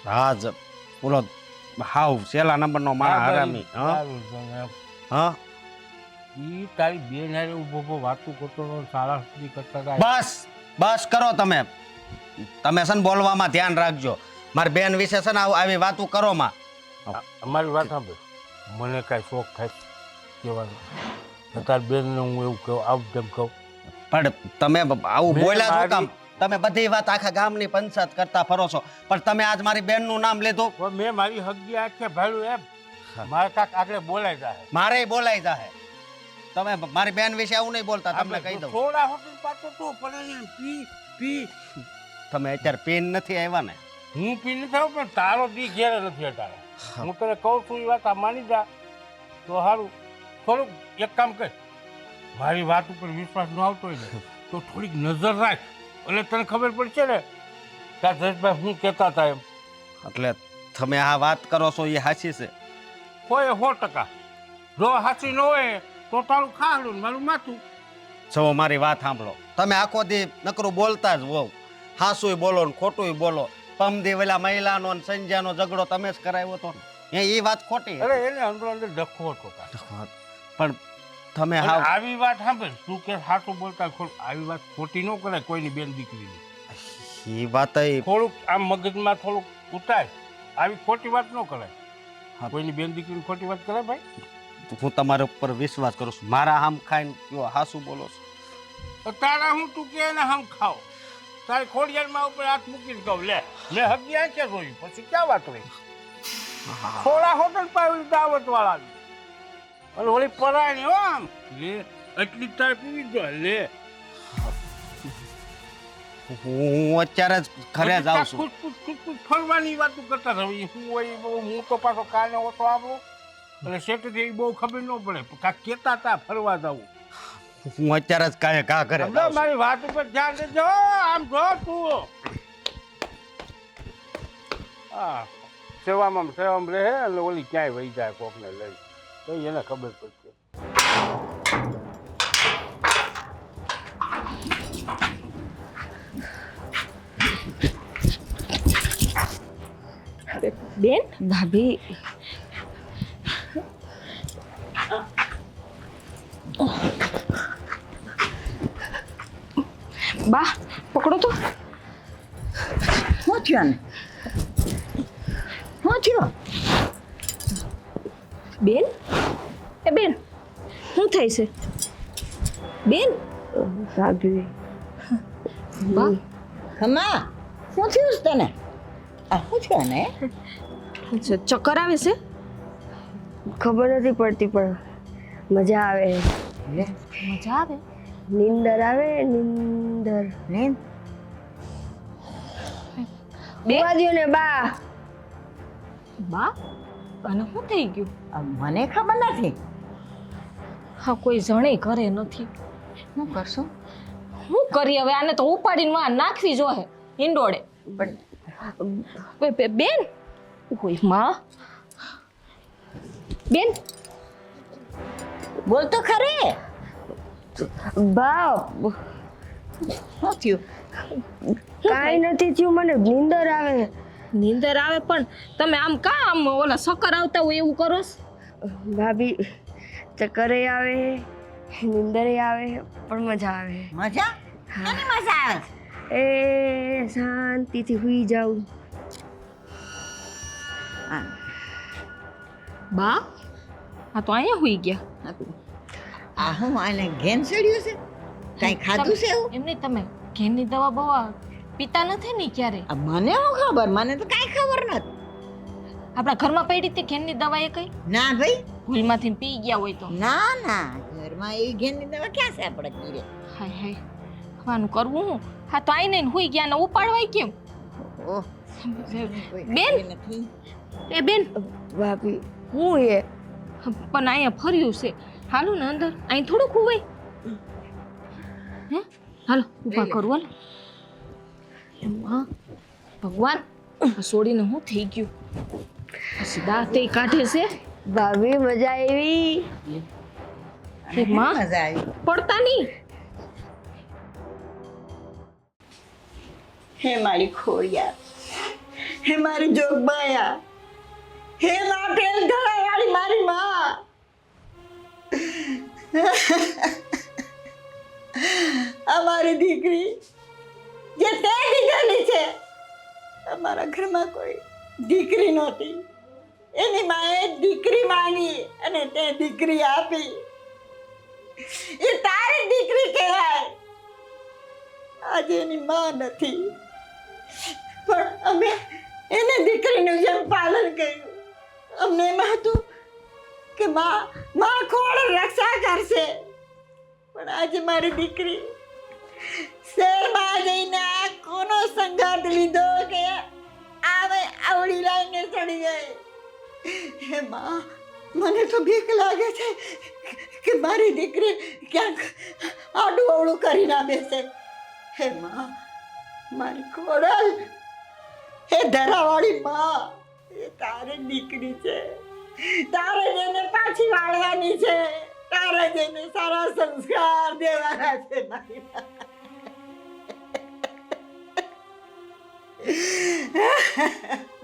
રાજ બોલો હાવ છેલ્લા નંબરનો માણસ હરામી. હા સારું છે ને એમ. હા ઈ તારી બેન હારે ઊભો વાતું કરતો હતો, સારા સ્ત્રી કરતા હતા. બસ બસ કરો તમે. તમે છે ને બોલવામાં ધ્યાન રાખજો. મારી બેન વિશે છે ને આવી વાતું કરો માં. અમારી વાત સાંભળ, મને કાંઈ શોખ થાય કહેવાનો, તારી બેનને હું એવું કહું, આવું તેમ કહું. પણ તમે આવું મેં બોલ્યા છો મારી- કામ? તમે બધી વાત આખા ગામની પંચાયત કરતા ફરો છો, પણ તમે આજ મારી બેનનું નામ લીધું. પણ મેં મારી હગી આંખે ભાડું એમ મારે કાંક આગળ બોલાય જાય. મારે બોલાઈ જાહે. તમે મારી બેન વિશે આવું નહીં બોલતા, તમને કહી દઉં. થોડા હોટલ પાછો તો પણ પી પી તમે અત્યારે પેન નથી આવ્યા ને? હું પી નથી આવું, પણ તારો દી ઘેરે નથી અટાડે. હું તને કહું છું એ વાત આ માની જા તો સારું. થોડુંક એક કામ કર, મારી વાત ઉપર વિશ્વાસ ન આવતો હોય ને તો થોડીક નજર રાખ, એટલે તને ખબર પડશે ને કે આ જયેશભાઈ શું કહેતા હતા એમ. એટલે તમે આ વાત કરો છો એ સાચી છે? હોય 100%. જો હાચી ન હોય તો તારું ખાડું ને મારું માથું. જો મારી વાત સાંભળો. તમે આખો દી નકરું બોલતા જ હોવ, હાસુય બોલો ને ખોટુંય બોલો. પમદી વેલા મહિલાનો ને સંજ્યાનો ઝઘડો તમે જ કરાવ્યો હતો ને એ વાત ખોટી અરે એને અંદર અંદર ડખો હતો કાંઈ. પણ તમે અને હાવ આવી વાત સાંભળ તું કે સાચું બોલતા આવી વાત ખોટી ન કરે કોઈની બેન દીકરીની. એ વાત થોડુંક આમ મગજમાં થોડુંક ઉતાર. આવી ખોટી વાત ન કરાય. હા. કોઈની બેન દીકરીની ખોટી વાત કરે ભાઈ? હું તમારા ઉપર વિશ્વાસ કરું છું મારા આમ ખાઈને કયો હાસું બોલો છો તો તારા હું તું કે એને હમ ખાવ તારી ખોડિયારમાં ઉપર હાથ મૂકીને કહું લે મેં હગી આંખે જોયું પછી ક્યાં વાત રહી? થોડા હોટલ પાવી દાવત વાળા અને ઓલી પરાયણી હો આમ લે એટલી જ તારે પીવી જ જોઈએ લે. હું અત્યારે જ ઘરે જ આવું છું ખુશ ફરવાની વાતો કરતા રહી હું હોય હું તો પાછો કાલે ઓછો આવું અને સેટથી એ બહુ ખબર ન પડે કાંઈક કહેતા હતા ફરવા જવું. હું અત્યારે જ કાંઈ ઘરે જ આવું છું. મારી વાત ઉપર ધ્યાન દેજો આમ જો તું હા સેવામાં રહે અને ઓલી ક્યાંય વહી જાય કોકને લઈ તો એને ખબર પડશે. બેન ભાભી બા પકડો તો. શું થયું ને શું થયું? બેન એ બેન શું થાય છે બેન? ભાભી બા ખમા શું થયું છે તને? આ શું થયું ને? ચક્કર આવે છે? ખબર નથી પડતી પણ મજા આવે મજા આવે? નીંદર આવે નીંદર નીંદ ઉવા દ્યો ને બા બા અને શું થઈ ગયું? મને ખબર નથી. હા કોઈ જણે ઘરે નથી. શું કરશું? શું કરી હવે? આને તો ઉપાડીને માં નાખવી જોહે ઈંડોળે. પણ બેન ઓય માં બેન બોલ તો ખરે બા શું થયું? કાંઈ નથી થયું મને નીંદર આવે નીંદર આવે પણ તમે આમ કા આમ ઓલા સકર આવતા હોય એવું કરો છો? ભાભી ચક્કરે આવે નીંદરે આવે પણ મજા આવે મજા? કેની મજા આવે? એ શાંતિથી હુઈ જાઉં બા આ તો અહીંયા હોઈ ગયા. આ હું આને ઘેન ચડ્યું છે? કાંઈ ખાધું છે એવું? એમને તમે ઘેરની દવા બવા પીતા નથી ને ક્યારે? મને શું ખબર? મને તો કાંઈ ખબર નથી. આપણા ઘરમાં પડી હતી ઘેરની દવા એ કઈ ના ભાઈ ભૂલમાંથી પી ગયા હોય તો? ના ના ઘરમાં એવી ઘેનની દવા ક્યાં છે આપણે કીરે? હાય હાય હવાનું કરવું હું? હા તો આઈને ને હુઈ ગયા ને ઉપાડવાય કેમ? ઓહ બેન નથી. એ બેન ભાભી હું એ પણ અહીંયા ફર્યું છે. હાલો ને અંદર અહીં થોડુંક હોય હે હાલો ઊભા કરું હાલો. એમાં ભગવાન આ સોડીને હું થઈ ગયું? સીધા તે કાઢે છે. ભાભી મજા આવી હે માં મજા આવી. પડતા નહીં. હે મારી ખોડિયા, હે મારી જોગબાયા, હે લાટેલ ધરાવાળી મારી માં. અમારી દીકરી જે તે દીકરી છે, અમારા ઘરમાં કોઈ દીકરી નહોતી. એની માએ દીકરી માંગી અને તે દીકરી આપી. એ તારી દીકરી કહેવાય. આજે એની માં નથી પણ અમે એને દીકરીનું જેમ પાલન કર્યું. અમને એમાં હતું કે માં ખોળ રક્ષા કરશે. પણ આજે મારી દીકરી શહેરમાં જઈને આ કોનો સંગાત લીધો કે આવે આવડી લાઈને ચડી ગઈ. હે માં, મને તો બીક લાગે છે કે મારી દીકરી ક્યાંક આડું અવળું કરી ના બેસે. હે માં, મારી ખોડલ, હે ધરાવાળી માં, એ તારી દીકરી છે. તારે જેને પાછી વાળવાની છે, તારે જેને સારા સંસ્કાર દેવાના છે મારી માં.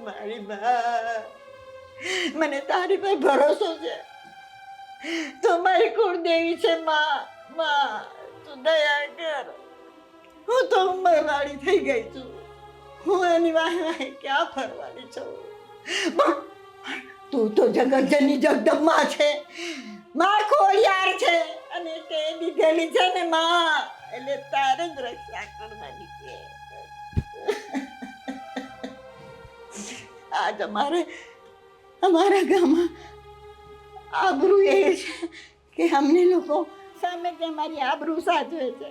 મારી બા, મને તારી પર ભરોસો છે. તું મારી કુળદેવી છે માં. માં, તું દયા કર. હું તો ઉંમરવાળી થઈ ગઈ છું. હું એની વાહે ક્યાં ફરવાની છું? પણ તું તો જગતજનની જગદંબા છે, માં ખોડિયાર છે, અને તે દીધેલી છે ને માં, એટલે તારે જ રક્ષા કરવાની છે. આજ અમારા ગામમાં આબરૂ એ છે કે અમને લોકો સામે તે મારી આબરૂ સાચવે છે.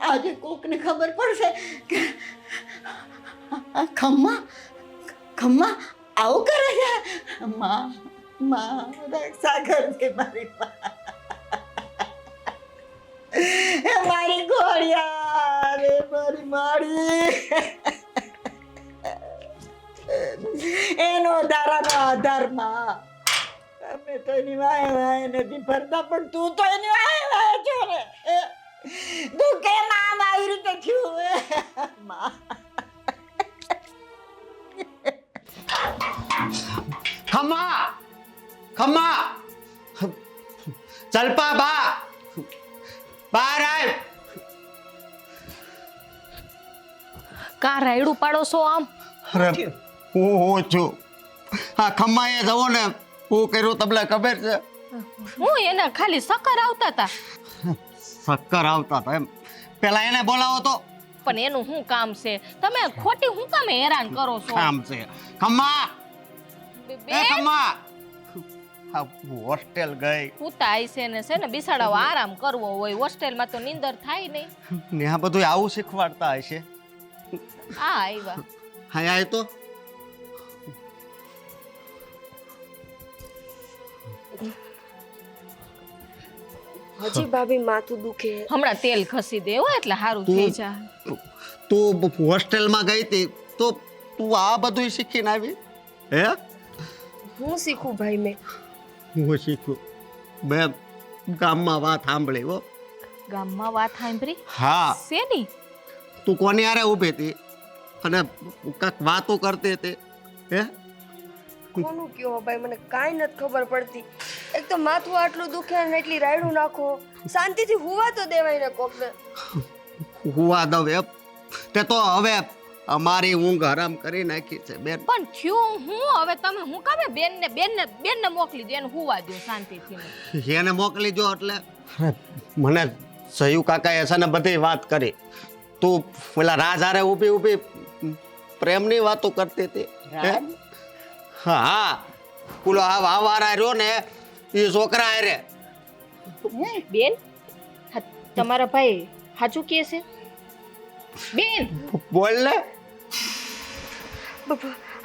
આજે કોકને ખબર પડશે કે આ ખમ્મા આવું કરે છે. માં રક્ષા કરજે મારી માં. એ મારી ઘોડિયાર, એ મારી માળી, એનો તારાનો આધાર માં. અમે તો એની વાય નથી ફરતા, પણ તું તો એની વાય છો ને. તું કેમ આમ આવી રીતે થયું માં? ખમ્મા ચલપા બા બહાર આવ. કા રાયડું પાડો છો આમ? અરે હું છું. હા ખમ્માએ જવો ને હું કર્યું તમને ખબર છે? હું એને ખાલી સકર આવતા હતા. શક્કર આવતા હતા એમ? પેલા એને બોલાવો તો. પણ એનું શું કામ છે? તમે ખોટી હું કામ હેરાન કરો છો? કામ છે. ખમ્મા એ બેન ખમ્મા આ હોસ્ટેલ ગઈ પૂતા આઈ છે ને બિસાડાઓ આરામ કરવો હોય. હોસ્ટેલમાં તો નીંદર થાય નહીં. ને આ બધું આવું શીખવાડતા હશે. આ આવ્યા. હા આય તો હજી ભાભી માથું દુખે. હમણાં તેલ ખસી દે હો, એટલે સારું થઈ જાય. તું હોસ્ટેલમાં ગઈ હતી તો તું આ બધું શીખીને આવી? હે હું શીખું ભાઈ? મેં હું શીખ્યું. મેં ગામમાં વાત સાંભળી હો. ગામમાં વાત સાંભળી? હા. શેની? તું કોની હારે ઊભી હતી અને કાંઈક વાતો કરતી હતી? હે કોનું કયો ભાઈ, મને કાંઈ નથી ખબર પડતી. એક તો માથું આટલું દુખે અને એટલી રાયડું નાખો. શાંતિથી હુવા તો દેવાય ને કોકને. હુવા દવ એમ? તે તો હવે અમારી ઊંઘ હરામ કરી નાખી છે બેન. પણ થયું હું હવે? તમે હું કામે બેનને મોકલી દો, એને હુવા દો શાંતિથી. એને મોકલી દો એટલે મને સયુ કાકાએ છે ને બધી વાત કરી. તું પેલા રાજ હારે ઊભી પ્રેમની વાતો કરતી હતી. હે? હા પેલો આવારા રહ્યો ને એ છોકરા હારે. બેન હા, તમારા ભાઈ સાચું કહે છે? બેન બોલ ને.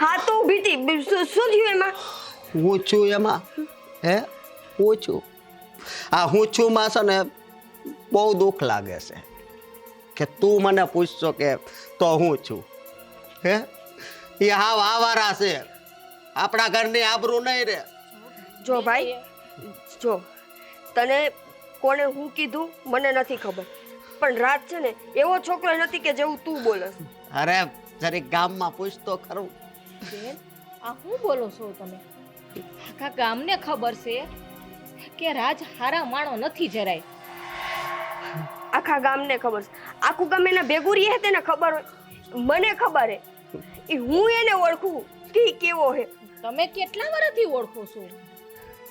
હા તો ઊભી હતી. શું થયું એમાં? હું છું એમાં? હે હું છું? આ હું છું માં છે ને બહુ દુઃખ લાગે છે કે તું મને પૂછશો કે તો હું છું. હે એ હાવ આવારા છે. આપણા ઘરની આબરૂ નહીં રે. જો ભાઈ, જો તને કોણે હું કીધું મને નથી ખબર, પણ રાત છે ને એવો છોકરો નથી કે જેવું તું બોલસ. અરે જરીક ગામમાં પૂછતો ખરું. બેન આ શું બોલો છો તમે? આખા ગામને ખબર છે કે રાજ હારા માણો નથી જરાય. આખા ગામને ખબર છે. આખું ગામ એના ભેગું રહે તેને ખબર હોય. મને ખબર હે. એ હું એને ઓળખું કે ઈ કેવો હે. તમે કેટલા વર્ષથી ઓળખો છો?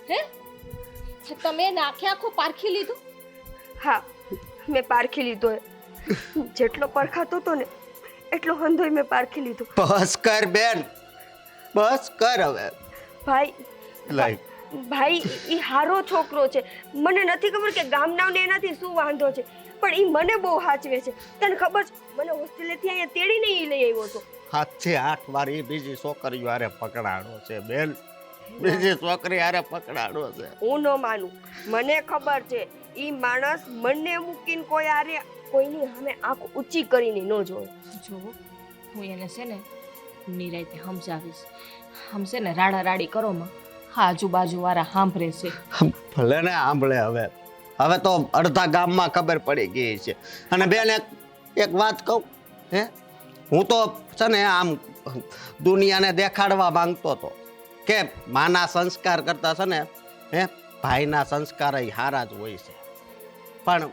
હે તમે એને આખે આખો પારખી લીધું? હા મેં પારખી લીધો હે. જેટલો પરખાતો હતો ને એટલો હંધોય મેં પારખી લીધો. બસ કર બેન, બસ કર હવે. ભાઈ લાઈ ભાઈ ઈ હારો છોકરો છે. મને નથી ખબર કે ગામનાઓને એનાથી શું વાંધો છે, પણ ઈ મને બહુ સાચવે છે. તને ખબર છે મને હોસ્ટેલેથી અહીંયા તેડીને ઈ લઈ આવ્યો હતો. હાથથી 8 વાર એ બીજી છોકરીઓ હારે પકડાડો છે બેન. બીજી છોકરી હારે પકડાડો છે. હું ન માનું. મને ખબર છે ઈ માણસ મને મૂકીને કોઈ હારે કોઈની સામે આંખ ઊંચી કરીને ન જોવે. જો હું એને છે ને નિરાયતે સમજાવીશ. સમજે ને રાડા રાડી કરો માં આજુબાજુ વાળા સાંભળે છે. ભલે ને સાંભળે. હવે તો અડધા ગામમાં ખબર પડી ગઈ છે. અને બેન એક વાત કહું, હે હું તો છે ને આમ દુનિયાને દેખાડવા માંગતો હતો કે માના સંસ્કાર કરતા છે ને ભાઈના સંસ્કાર સારા જ હોય છે, પણ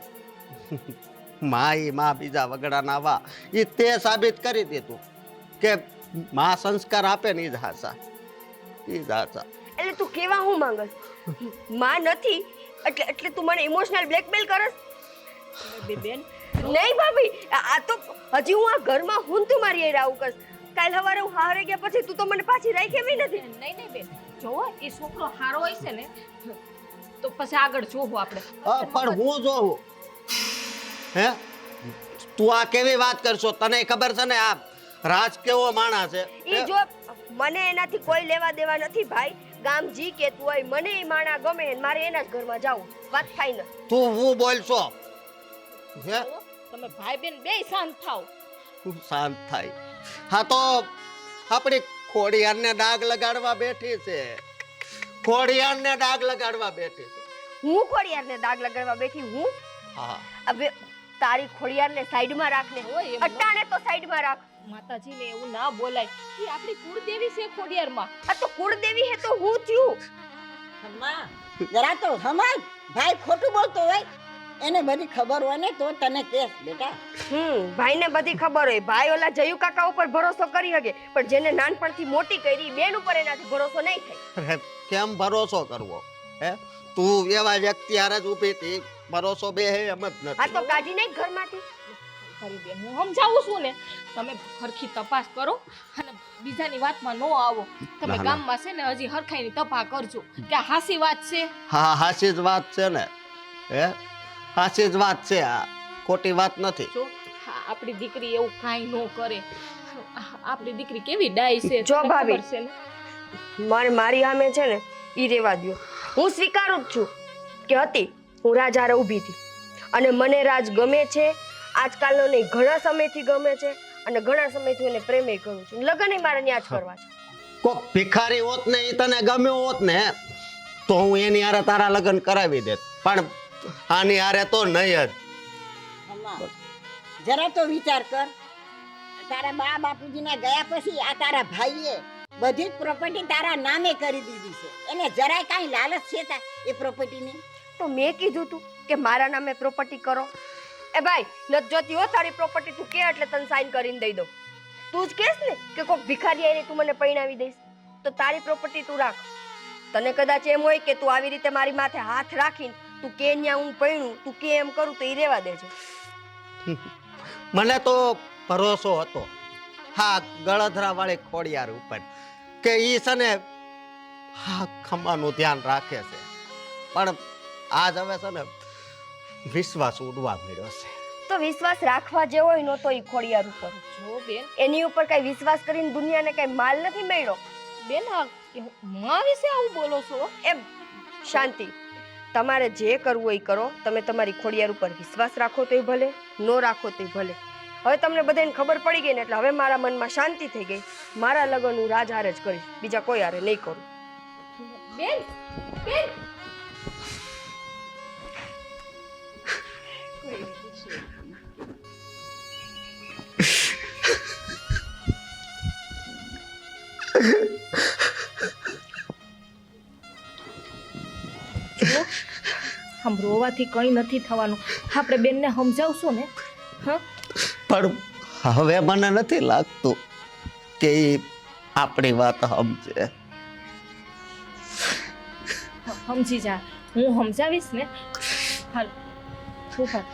માં બીજા વગડાના વા એ તે સાબિત કરી દીધું કે માં સંસ્કાર આપે ને એ જ હાચા, એ જ હાચા. એટલે તું કેવા હું માંગસ? માં નથી એટલે તું મને ઇમોશનલ બ્લેકમેલ કરસ? બેન નહીં ભાભી, આ તો હજી હું આ ઘરમાં હું તું મારી હારે આવું કર. કાલ સવારે હું હારે ગયા પછી તું તો મને પાછી રાખી એવી નથી. નહીં બેન, જો એ છોકરો હારો હોય છે ને તો પછી આગળ જોવું આપણે. પણ હું જોઉં હે તું આ કેવી વાત કરશો? તને ખબર છે ને આ રાજ કેવો માણસ છે? ઈ જો મને એનાથી કોઈ લેવા દેવા નથી ભાઈ. ગામ જી કેતું હોય મને એ માણા ગમે ને મારે એના જ ઘરમાં જાવું. વાત થાય ને તું હું બોલશો હે? તમે ભાઈ બેન બેય શાંત થાવ. તું શાંત થાય. હા તો આપણી ખોડિયારને ડાઘ લગાડવા બેઠી છે, ખોડિયારને ડાઘ લગાડવા બેઠી છે. હું ખોડિયારને દાગ લગાડવા બેઠી હું? હા હવે તારી ખોડિયારને સાઈડમાં રાખ ને. હોય એમ ન- અટ્ટાણે તો સાઈડમાં રાખ. માતાજીને એવું ના બોલાય. એ આપણી કુળદેવી છે ખોડિયારમાં. આ તો કુળદેવી હે તો હું થયું. અમ્મા જરા તો સમજ, ભાઈ ખોટું બોલતો હોય એને બધી ખબર હોય ને તો તને કેસ બેટા. ભાઈને બધી ખબર હોય. ભાઈ ઓલા જયુ કાકા ઉપર ભરોસો કરી શકે પણ જેને નાનપણથી મોટી કરી બેન ઉપર એનાથી ભરોસો નહીં થાય. અરે કેમ ભરોસો કરવો હે? તું એવા વ્યક્તિ હારે જ ઊભી હતી, ભરોસો બે હે એમ જ આ નથી. તો કાઢી નહીં ઘરમાંથી. ખરી બેન, હું સમજાવું છું ને, તમે હરખી તપાસ કરો અને બીજાની વાતમાં ન આવો. તમે ના, ના. ગામમાં છે ને હજી હરખાઈની તપાસ કરજો કે આ હાસી વાત છે. હા હાચી જ વાત છે ને, હે હાચી જ વાત છે, આ ખોટી વાત નથી. જો આપણી દીકરી એવું કાંઈ ન કરે. આપણી દીકરી કેવી ડાય છે જો તને ભાભી. ખબર છે ને? મારી સામે છે ને ઈ રેવા દ્યો. હું સ્વીકારું જ છું કે હતી હું રાજ હારે ઊભી હતી અને મને રાજ ગમે છે. આજકાલનો નહીં ઘણા સમયથી ગમે છે અને ઘણા સમયથી એને પ્રેમે કરું છું. લગ્ન મારે ન્યા જ કરવા છે. કોક ભિખારી હોત ને એ તને ગમ્યો હોત ને તો હું એની હારે તારા લગ્ન કરાવી દેત, પણ આની હારે તો નહીં જ. અમ્મા જરા તો વિચાર કર, તારા બા બાપુજીના ગયા પછી આ તારા ભાઈએ બધી જ પ્રોપર્ટી તારા નામે કરી દીધી છે. એને જરાય કાંઈ લાલચ છે એ પ્રોપર્ટીની? તો મેં કીધું તું કે મારા નામે પ્રોપર્ટી કરો. એ ભાઈ નથી જોતી હો તારી પ્રોપર્ટી. તું કે એટલે તને સાઈન કરીને દઈ દઉં. તું જ કહેશ ને કે કોઈક ભિખારી આવીને તું મને પરણાવી દઈશ તો તારી પ્રોપર્ટી તું રાખ. તને કદાચ એમ હોય કે તું આવી રીતે મારી માથે હાથ રાખીને તું કે ન્યા હું પરણું, તું કે એમ કરું તો એ રહેવા દેજે. મને તો ભરોસો હતો હા ગળધરા વાળી ખોડિયાર ઉપર કે ઈ છે ને હા ખમાનું ધ્યાન રાખે છે, પણ આજ હવે છે ને વિશ્વાસ ઉડવા મળ્યો છે. તો વિશ્વાસ રાખવા જેવો હોય નો તો ઈ ખોડિયાર ઉપર. જો બેન, એની ઉપર કઈ વિશ્વાસ કરીને દુનિયાને કઈ માલ નથી મળ્યો. બેન આ માં વિશે આવું બોલો છો? એમ શાંતિ. તમારે જે કરવું હોય એ કરો. તમે તમારી ખોડિયાર ઉપર વિશ્વાસ રાખો તોય ભલે, નો રાખો તોય ભલે. હવે તમને બધાને ખબર પડી ગઈ ને એટલે હવે મારા મનમાં શાંતિ થઈ ગઈ. મારા લગ્ન હું રાજ હારે જ કરીશ, બીજા કોઈ હારે નહીં કરું. બેન બેન આમ રોવાથી કંઈ નથી થવાનું. આપણે બેનને સમજાવશું ને. હા પણ હવે મને નથી લાગતું કે ઈ આપણી વાત સમજે. સમજી જા, હું સમજાવીશ ને. હાલ ઉભા.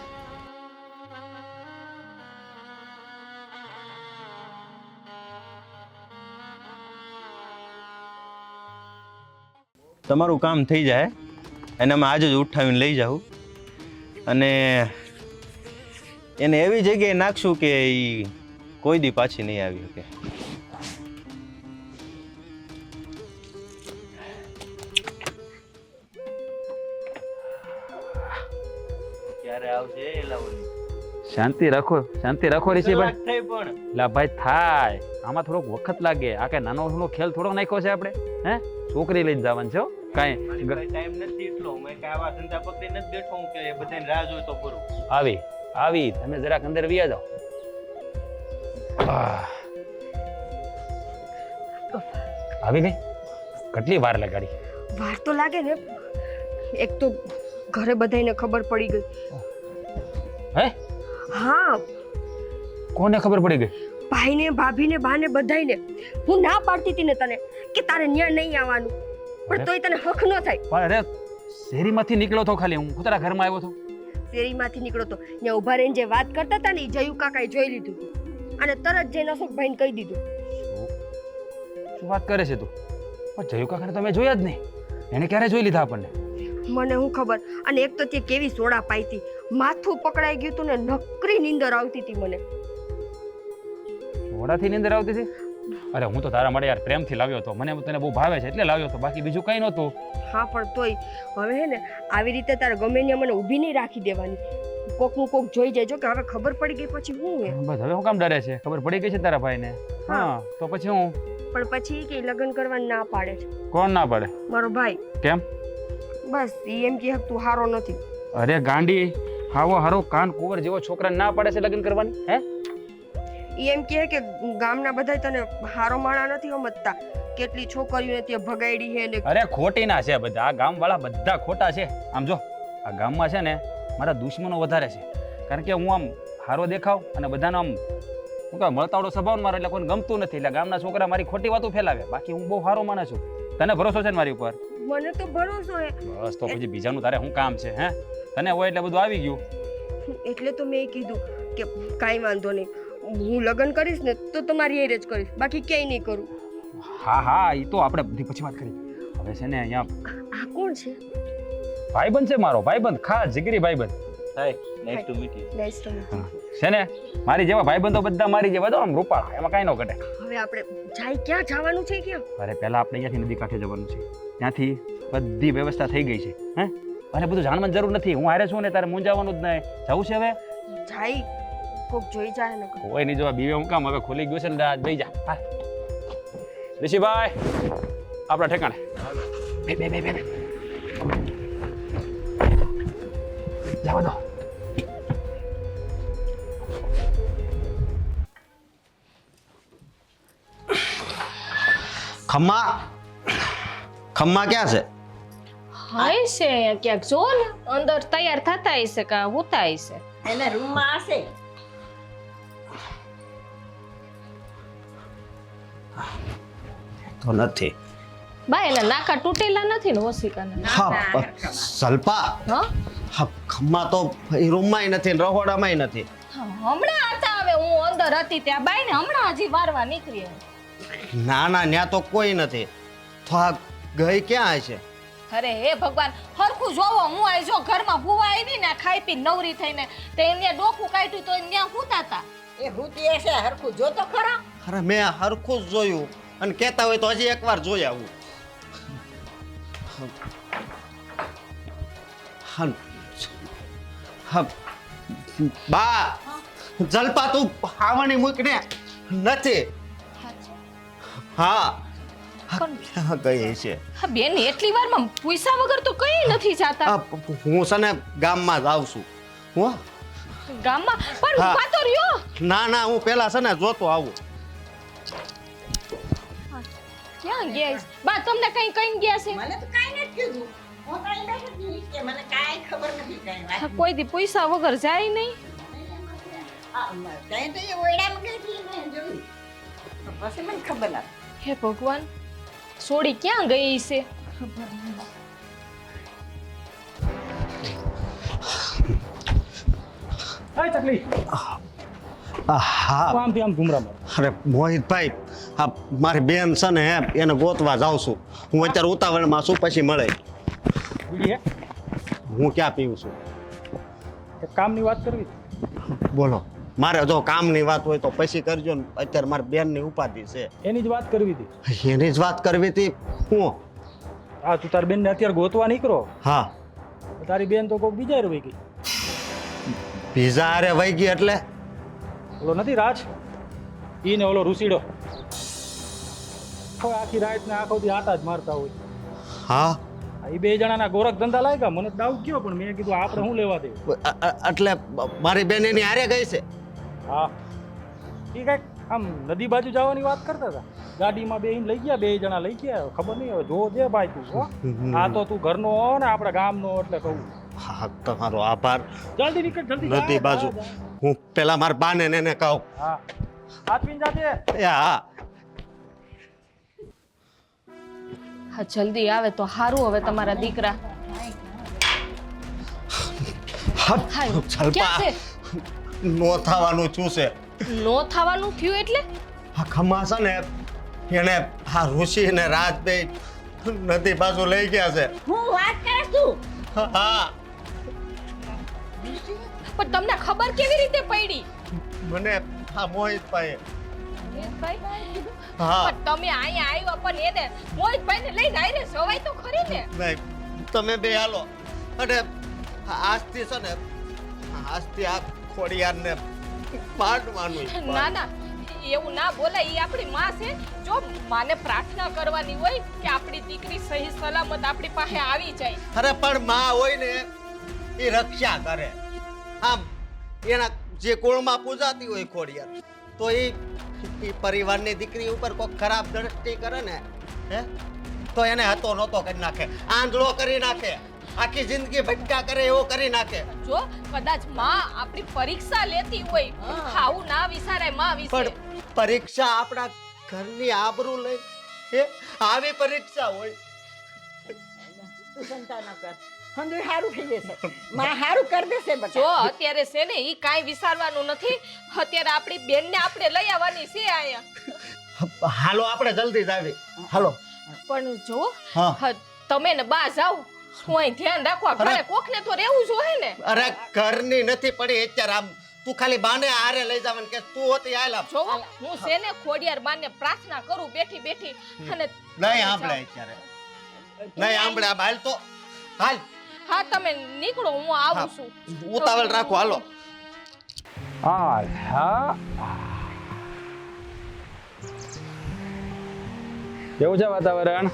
તમારું કામ થઈ જાય એને અમે આજે જ ઉઠાવીને લઈ જાઉં અને એને એવી જગ્યાએ નાખશું કે એ કોઈ દી પાછી નહીં આવી શકે. ક્યારે આવશે શાંતિ રાખો ઋષિભાઈ. થઈ પણ લા ભાઈ થાય, આમાં થોડોક વખત લાગે. આ કઈ નાનો નાનો ખેલ થોડો નાખ્યો છે આપણે. હે છોકરી લઈને જવાનું છે હો. કાંઈ ટાઈમ નથી એટલો મેં કે આવા ધંધા પકડી નથી બેઠો હું કે બધાને રાહ જોઈ તો પૂરું. આવી તમે જરાક અંદર વ્યા જાઓ. આવી ગઈ? કેટલી વાર લગાડી? વાર તો લાગે ને, એક તો ઘરે બધાને ખબર પડી ગઈ. હે? હા, કોને ખબર પડી ગઈ? ભાઈને, ભાભીને, બાને, બધાયને. હું ના પાડતી હતી ને તને કે તારે ન્યા નહીં આવવાનું, પણ તોય તને હક ન થાય. પણ અરે શેરીમાંથી નીકળ્યો તો ખાલી, હું તારા ઘરમાં આવ્યો હતો. શેરીમાંથી નીકળો તો ત્યાં ઊભા રહીને જે વાત કરતા હતા ને એ જયુ કાકાએ જોઈ લીધું હતું. અને તરત જઈને અશોકભાઈને કહી દીધું. શું વાત કરે છે તું? પણ જયુ કાકાને તો મેં જોયા જ નહીં. એને ક્યારે જોઈ લીધા આપણને? મને હું ખબર. અને એક તો તે કેવી સોડા પાઈતી, માથું પકડાઈ ગયું હતું ને નકરી નીંદર આવતી હતી મને. મોડાથી નીંદર આવતી હતી? અરે હું તો તારા માટે યાર પ્રેમથી લાવ્યો હતો, મને તને બહુ ભાવે છે એટલે લાવ્યો હતો, બાકી બીજું કંઈ નહોતું. હા, પણ તોય હવે હે ને આવી રીતે તારે ગમે ત્યાં મને ઊભી નહીં રાખી દેવાની. કોકનું કોક જોઈ જાય. જો કે હવે ખબર પડી ગઈ પછી હું હે. બસ હવે હું કામ ડરે છે? ખબર પડી ગઈ છે તારા ભાઈને? હા, તો પછી હું. પણ પછી કે લગ્ન કરવાનું ના પાડે છે. કોણ ના પાડે? મારો ભાઈ. કેમ? બસ ઈ એમ કે તું હારો નથી. અરે ગાંડી, હાવો હારો કાન કુંવર જેવો છોકરાને ના પાડે છે લગ્ન કરવાની? હે? ઈ એમ કહે કે ગામના બધાય તને હારો માણા નથી સમજતા, કેટલી છોકરીઓને તે ભગાડી છે ને. અરે ખોટી ના છે બધા, આ ગામવાળા બધા ખોટા છે. આમ જો, આ ગામમાં છે ને મારા દુશ્મનો વધારે છે, કારણ કે હું આમ હારો દેખાવ અને બધાનો આમ હું કહે મળતાવડો સ્વભાવ મારો, એટલે કોઈને ગમતું નથી, એટલે ગામના છોકરા મારી ખોટી વાતો ફેલાવે. બાકી હું બહુ સારો માણસ છું. તને ભરોસો છે ને મારી ઉપર? મને તો ભરોસો હે. બસ તો પછી બીજાનું તારે શું કામ છે? હે, તને હોય એટલે બધું આવી ગયું. એટલે તો મેં કીધું કે કાંઈ વાંધો નહીં, હું લગ્ન કરીશ ને તો તમારી એરેજ કરીશ, બાકી ક્યાંય નહીં કરું. હા હા, એ તો આપણે બધી પછી વાત કરી. હવે છે ને અહીંયા આ કોણ છે? ભાઈબંધ છે મારો, ભાઈબંધ, ખાસ જીગરી ભાઈબંધ. Hi, nice to meet you. Nice to meet you. છે ને મારી જેવા ભાઈબંધો બધા મારી જેવા તો આમ રૂપાળા, એમાં કાંઈ ન ઘટે. હવે આપણે જાય ક્યાં જવાનું છે? ક્યાં? અરે પહેલા આપણે અહીંયાથી નદી કાંઠે જવાનું છે, ત્યાંથી બધી વ્યવસ્થા થઈ ગઈ છે. હે, અને બધું જાણવાની જરૂર નથી, હું હારે છું ને તારે મૂંઝાવાનું જ નહીં. જવું છે હવે? જાય કોક જોઈ જાય ને. કોઈ નહીં જોવા, બીવે હું કામ, હવે ખુલી ગયું છે ને આજ બેસી જા. હા ઋષિભાઈ, આપણા ઠેકાણે બે બે બે બે જવા દો. ખમ્મા ખમ્મા ક્યાં છે? હાય છે ક્યાંક જો ને, અંદર તૈયાર થતા હશે કા હોતા હશે. એને રૂમમાં હશે. તો નથી. બા એના નાકા તૂટેલા નથી ને ઓશિકાના? હા સલ્પા, હા હા ખમ્મા તો એ રૂમમાંય નથી ને રહોડામાંય નથી. હમણાં હતા, હવે હું અંદર હતી ત્યાં બાઈ ને હમણાં હજી વારવા નીકળી. ના ના, ત્યાં તો કોઈ નથી. તો આ ગઈ ક્યાં હશે? અરે હે ભગવાન, હરખું જોવો, હું આઈ જો ઘરમાં ભૂવા આવી ને ખાઈ પી નવરી થઈને તે એને ડોકું કાઢ્યું તો ત્યાં હુતા હતા. એ ભૂતી હશે, હરખું જો તો ખરા. અરે મેં હરખું જ જોયું, અને કહેતા હોય તો હજી એકવાર જોઈ આવું. બા જલપા તું ખાવાની મૂક ને. નથી. હા ક્યાં ગઈ છે? હા બેન, એટલી વારમાં પૈસા વગર તો કઈ નથી જાતા. હું છે ને ગામમાં જ આવું છું. હું ગામમાં પણ હા. ઉભા તો રહ્યો. ના ના, હું પેલા છે ને જોતો આવું. ક્યાં ગયા છે? બા તમને કઈ કઈ ગયા છે? મને તો કાંઈ નથી કીધું. હું તો અહીં બેઠી હતી કે મને કાંઈ ખબર નથી કાંઈ વાત. કોઈ દી પૈસા વગર જાય નહીં. કાંઈ તો એ ઓરડામાં ગઈ હતી મેં જોયું. તો પછી મને ખબર નથી. હે ભગવાન, સોડી ક્યાં ગઈ છે? હાય તકલી, હા આમથી આમ ઘુમરા માર. અરે મોહિતભાઈ, હા મારી બેન છે ને એને ગોતવા જાઉં છું. હું અત્યારે ઉતાવળમાં છું, પછી મળે. બીડી હે? હું ક્યાં પીવું છું? એક કામની વાત કરવી. બોલો. મારે જો કામની વાત હોય તો પછી કરજો ને, અત્યારે મારી બેનની ઉપાધિ છે. એની જ વાત કરવી હતી. એની જ વાત કરવી હતી. હું હા, તું તારી બેનને અત્યારે ગોતવા નીકળો. હા તારી બેન તો કોઈક બીજા રહી ગઈ. પીઝા હારે વહી ગઈ એટલે? ઓલો નથી રાજ, ઈ ને ઓલો રૂસીડો. કોઈ આખી રાત ને આખો દી આટા જ મારતા હોય. હા એ બે જણાના ગોરખ ધંધા લાગ્યા. મને ડાઉટ ગયો, પણ મેં કીધું આપણે શું લેવા દે. એટલે મારી બેન એની હારે ગઈ છે? હા, એ કઈક આમ નદી બાજુ જવાની વાત કરતા હતા. ગાડીમાં બેહીને લઈ ગયા, 2 જણા લઈ ગયા. ખબર નહીં હવે જો જે ભાઈ તું હો. આ તો તું ઘરનો હો ને આપણા ગામનો એટલે કહું. હા તમારો આભાર. જલ્દી નીકળ, જલ્દી જા, નદી બાજુ. જા, જા. હું પેલા મારા બાને ને એને કહું. હા આત્મીન જાતે. એ હા હા જલ્દી આવે તો સારું હવે તમારા દીકરા. હા હાય, જલપા ક્યાં છે? નો થવાનું શું છે? નો થવાનું થયું એટલે? આ ખમા છે ને એને આ ઋષિ ને રાજ બે નદી બાજુ લઈ ગયા છે. હું વાત કરે તું હા પણ તમને ખબર કેવી રીતે પડી? મને આ મોહિતભાઈ. મોહિતભાઈ? હા પણ તમે અહીંયા આવ્યા પણ એને મોહિતભાઈને લઈને આવીને જવાય તો ખરી ને. નહીં તમે બે હાલો અને આજથી છે ને આજથી આ ખોડિયારને પાડવાનું. ના ના એવું ના બોલાય. એ આપણી માં છે. જો માને પ્રાર્થના કરવાની હોય કે આપણી દીકરી સહી સલામત આપણી પાસે આવી જાય. અરે પણ માં હોય ને એ રક્ષા કરે. આમ એના જે કુળમાં પૂજાતી હોય ખોડિયાર તો એ પરિવારની દીકરી ઉપર કોઈ ખરાબ દ્રષ્ટિ કરે ને હે તો એને હતો નહોતો કરી નાખે, આંધળો કરી નાખે, આખી જિંદગી ભટકા કરે એવો કરી નાખે. જો કદાચ માં આપણી પરીક્ષા લેતી હોય આવું ના વિચારાય માં વિશે. પણ પરીક્ષા આપણા ઘરની આબરૂ લઈ હે આવી પરીક્ષા હોય. તું ચિંતા ન કર, હંધુય સારું થઈ જશે, માં સારું કરી દેશે જો બધા. અત્યારે છે ને ઈ કાંઈ વિચારવાનું નથી. અત્યારે આપણી બેનને આપણે લઈ આવવાની છે અહીંયા. હાલો આપણે જલ્દી જ આવી. હાલો. પણ જો હા તમે ને બા જાવ હું અહીં ધ્યાન રાખવા ઘરે કોકને તો રહેવું જોઈએ ને. અરે ઘરની નથી પડી અત્યારે. આમ તું ખાલી બાને હારે લઈ જવાનું કે તું હોતી હાલ આપ. જો હું છે ને ખોડિયાર બાને પ્રાર્થના કરું બેઠી બેઠી અને નહીં સાંભળે અત્યારે નહીં સાંભળે. આમ હાલ તો હાલ હા તમે નીકળો હું આવું છું. ઉતાવળ રાખો હાલો. હા હા કેવું છે વાતાવરણ?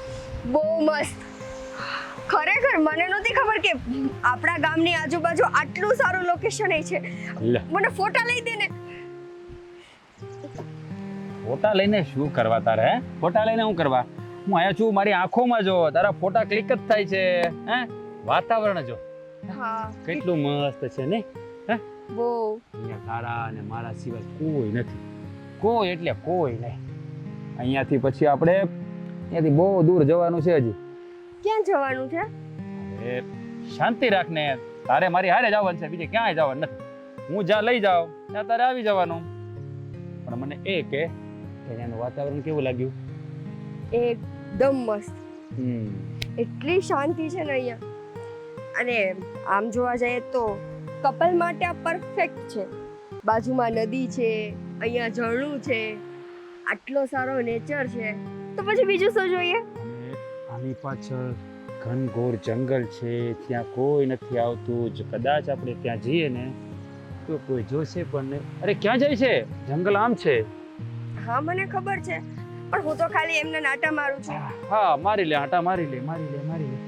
બહુ મસ્ત. ખરેખર મને નહોતી ખબર કે આપણા ગામની આજુબાજુ આટલું સારું લોકેશન છે. લે મને ફોટા લઈ દે ને. ફોટા લઈને શું કરવા તારે? હે ફોટા લઈને શું કરવા? હું અહીંયા છું, મારી આંખોમાં જો તારા ફોટા ક્લિક જ થાય છે. હે વાતાવરણ જો હા કેટલું મસ્ત છે ને. હે બહુ. અહીંયા તારા અને મારા સિવાય કોઈ નથી. કોઈ એટલે કોઈ નહીં. અહીંયાથી પછી આપણે અહીંયાથી બહુ દૂર જવાનું છે હજી. ક્યાં જવાનું છે? એ શાંતિ રાખને. તારે મારી હારે જવાનું છે, બીજે ક્યાંય જવાનું નથી. હું જ્યાં લઈ જાઉં ત્યાં તારે આવી જવાનું. પણ મને એ કે અહીંયાનું વાતાવરણ કેવું લાગ્યું? એકદમ મસ્ત. એટલી શાંતિ છે ને અહીંયા. અને આમ જોવા જઈએ તો કપલ માટે આ પરફેક્ટ છે. બાજુમાં નદી છે, અહીંયા ઝરણું છે, આટલો સારો નેચર છે, તો પછી બીજું શું જોઈએ? અને આની પાછળ ઘનઘોર જંગલ છે, ત્યાં કોઈ નથી આવતું. જ કદાચ આપણે ત્યાં જઈએ ને તો કોઈ જોશે પણ નહીં. અરે ક્યાં જાય છે? જંગલ આમ છે. હા મને ખબર છે, પણ હું તો ખાલી એમને નાટા મારું છું. હા મારી લે આટા મારી લે મારી લે મારી લે.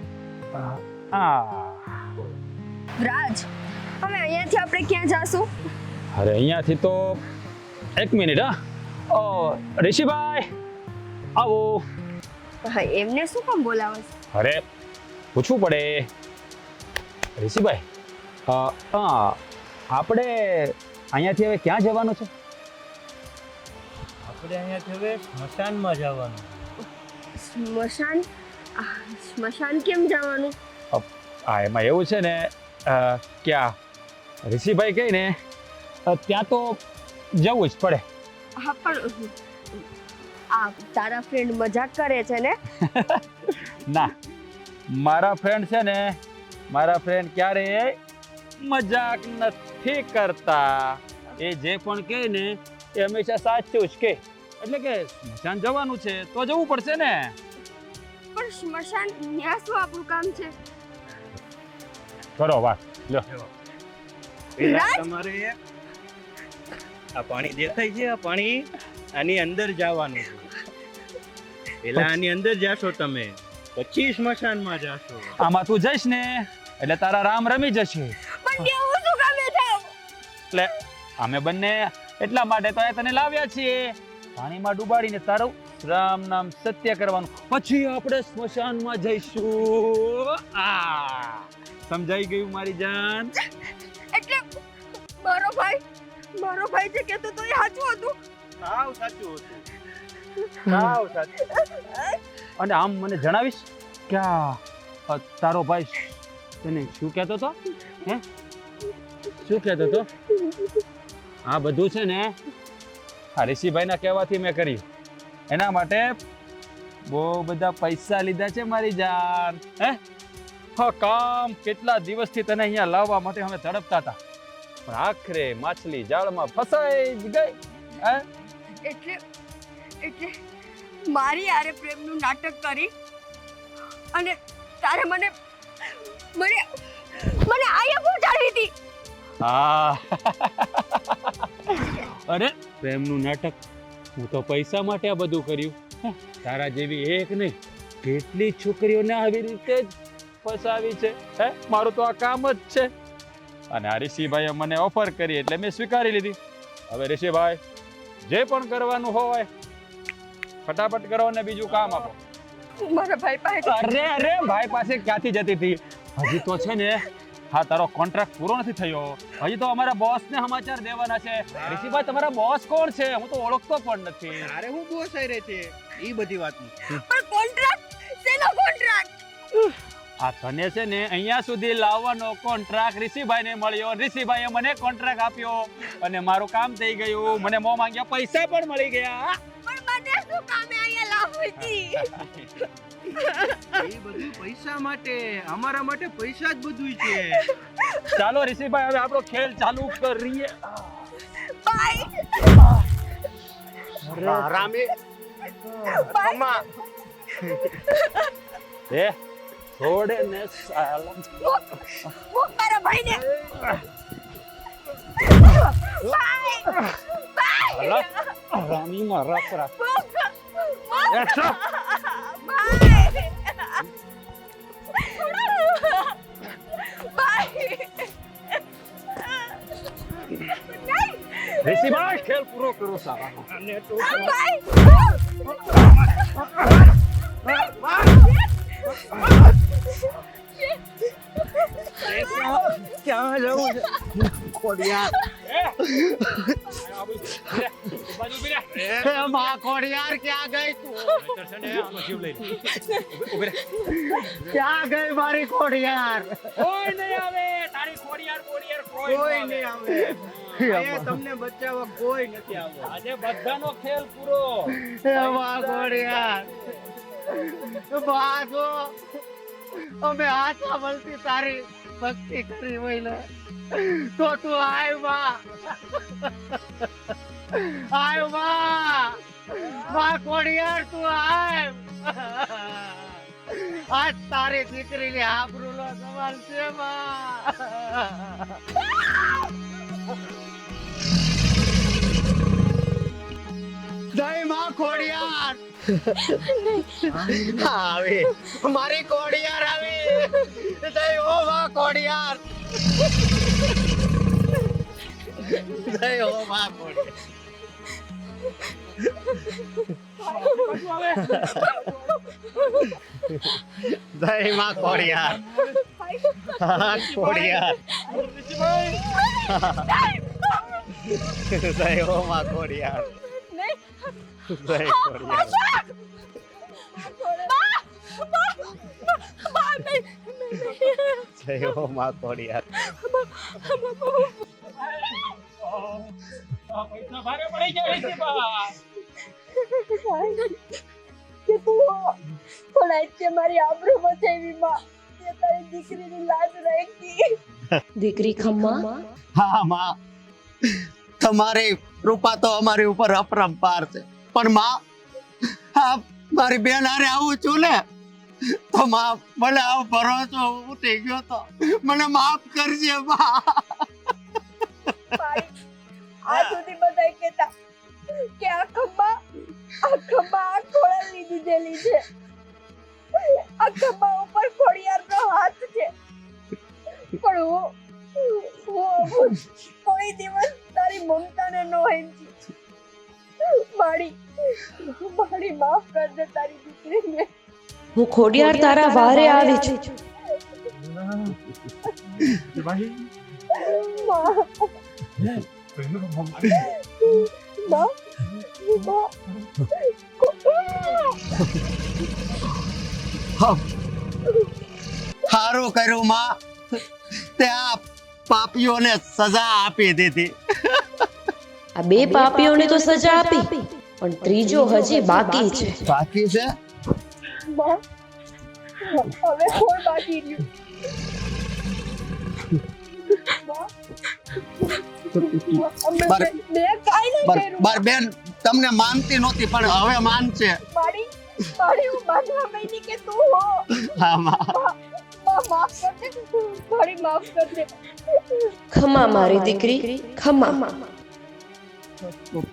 હા રાજ, હવે અહીંયાથી આપણે ક્યાં જાશું? અરે અહીંયાથી તો એક મિનિટ. હા ઋષિભાઈ આવો. હા એમને શું કામ બોલાવે છે? અરે પૂછવું પડે. ઋષિભાઈ હા આપણે અહીંયાથી હવે ક્યાં જવાનું છે? આપણે અહીંયાથી હવે સ્મશાનમાં જવાનું. સ્મશાન? સ્મશાન કેમ જવાનું? હા એમાં એવું છે ને ક્યાં ઋષિભાઈ કહે ને ત્યાં તો જવું જ પડે. હા પણ આ તારા ફ્રેન્ડ મજાક કરે છે ને? ના મારા ફ્રેન્ડ છે ને, મારા ફ્રેન્ડ ક્યારેય મજાક નથી કરતા. એ જે પણ કહે ને એ હંમેશા સાચું જ કહે. એટલે કે સ્મશાન જવાનું છે તો જવું પડશે ને. પણ સ્મશાન ન્યા શું આપણું કામ છે? કરો વાત લો. રાજ! તમારે આ પાણી દેખાય છે, આ પાણી આની અંદર જવાનું છે. પેલા આની અંદર જાશો તમે, પછી સ્મશાનમાં જાશો. આમાં તું જઈશ ને એટલે તારા રામ રમી જશે. પણ ન્યા હું શું કામે જાઉં? એટલે અમે બંને એટલા માટે તો આ તને લાવ્યા છીએ પાણીમાં ડુબાડીને તારું રામ નામ સત્ય કરવાનું, પછી આપણે સ્મશાનમાં જઈશું. સમજાઈ ગયું મારી જાન? એટલે મારો ભાઈ જે કહેતો તો એ સાચું હતું. સાવ સાચું હતું, સાવ સાચું. અને આમ મને જણાવીશ કે આ તારો ભાઈ તને શું કહેતો હતો? હે શું કહેતો હતો? આ બધું છે ને આ ઋષિભાઈના કહેવાથી મેં કર્યું. એના માટે બહુ બધા પૈસા લીધા છે મારી જાન. હે હા, કામ કેટલા દિવસથી તને અહીંયા લાવવા માટે અમે તડપતા હતા, પણ આખરે માછલી જાળમાં ફસાઈ જ ગઈ. હે એટલે મારી આરે પ્રેમનું નાટક કરી અને તારે મને આયા પહોંચાડી હતી. હા અરે પ્રેમનું નાટક, હું તો પૈસા માટે આ બધું કર્યું. તારા જેવી એક નહીં કેટલી છોકરીઓને આવી રીતે જ ફસાવી છે. હે મારું તો આ કામ જ છે. અને આ ઋષિભાઈએ મને ઓફર કરી એટલે મેં સ્વીકારી લીધી. હવે ઋષિભાઈ જે પણ કરવાનું હોય ફટાફટ કરો અને બીજું કામ આપો. મારા ભાઈ પાસે અરે ભાઈ પાસે ક્યાંથી જતી હતી? હજી તો છે ને હા તારો કોન્ટ્રાક્ટ પૂરો નથી થયો. હજી તો અમારા બોસને સમાચાર દેવાના છે. ઋષિભાઈ તમારા બોસ કોણ છે? હું તો ઓળખતો પણ નથી. અરે હું બોસ આઈ રહે છે એ બધી વાતનું. પણ કોન્ટ્રાક્ટ શેનો કોન્ટ્રાક્ટ? આ તને છે ને અહીંયા સુધી લાવવાનો કોન્ટ્રાક્ટ ઋષિભાઈને મળ્યો. ઋષિભાઈએ મને કોન્ટ્રાક્ટ આપ્યો અને મારું કામ થઈ ગયું. મને મોં માંગ્યા પૈસા પણ મળી ગયા. પણ મને શું કામે અહીંયા લાવવી હતી? એ બધું પૈસા માટે, અમારા માટે પૈસા જ બધું છે. ચાલો ઋષિભાઈ હવે આપણો ખેલ ચાલુ કરીએ. ભાઈ રામી ભાઈ એ છોડે ને સાલા. મૂક મારા ભાઈને. ભાઈ હાલો, રામી મારા પર મૂક એક્શન. ઋષિભાઈ ખેલ પૂરો કરો સાલા. ક્યાં જવું છે? ખોડિયાર માં ખોડિયાર ક્યાં ગઈ તું? ક્યાં ગઈ મારી ખોડિયાર? કોઈ નહીં આવે તારી ખોડિયાર કોઈ નહીં આવે. અહીંયા તમને બચાવવા કોઈ નથી આવવા. આજે બધાનો ખેલ પૂરો. માં ખોડિયાર બાજો અમે આશા મળતી તારી ભક્તિ કરી હોય ને તો તું આય માં માં ખોડિયાર તું આય. આજ તારી દીકરીની આબરૂનો સવાલ છે માં. જય માં ખોડિયાર આવે મારી ખોડિયાર આવે. જય હો માં ખોડિયાર. જય હો માં ખોડિયાર. જય માં ખોડિયાર. ખોડિયાર જય હો માં ખોડિયાર. જય ખોડિયાર. જય હો માં ખોડિયાર. પૈસા ભારે પડી જાય ઋષિભાઈ. પણ આજે મારી આબરૂ બચાવી માં. તે તારી દીકરીની લાજ રાખી. દીકરી ખમ્મા હા માં તમારી કૃપા તો અમારી ઉપર અપરંપાર છે, પણ માં હા મારી બેન હારે આવું છું ને તો માં મને આવો ભરોસો ઉઠી ગયો તો મને માફ કરજે માં. આ સુધી બધા કહેતા કે આ ખમ્મા ખોળાની દીધેલી છે. આ ખમ્મા ઉપર ખોડિયારનો હાથ છે. પણ હું કોઈ દિવસ મારી મમતાને નો હેંચી. મારી માફ કર દે તારી દીકરીને. હું ખોડિયાર તારા વારે આવી છું. સારું કર્યું માં, તે આ પાપીઓને સજા આપી દીધી. આ બે પાપીઓને તો સજા આપી, પણ ત્રીજો હજી બાકી છે. બાકી છે? હવે કોણ બાકી રહ્યું? મેં કાંઈ નહીં કર્યું. બેન તમને માનતી નહોતી પણ હવે માનશે. મારી હું માનવા માંડી કે તું હો. હા માં. માફ કર દે. માફ કર દે. ખમા મારી દીકરી, ખમા.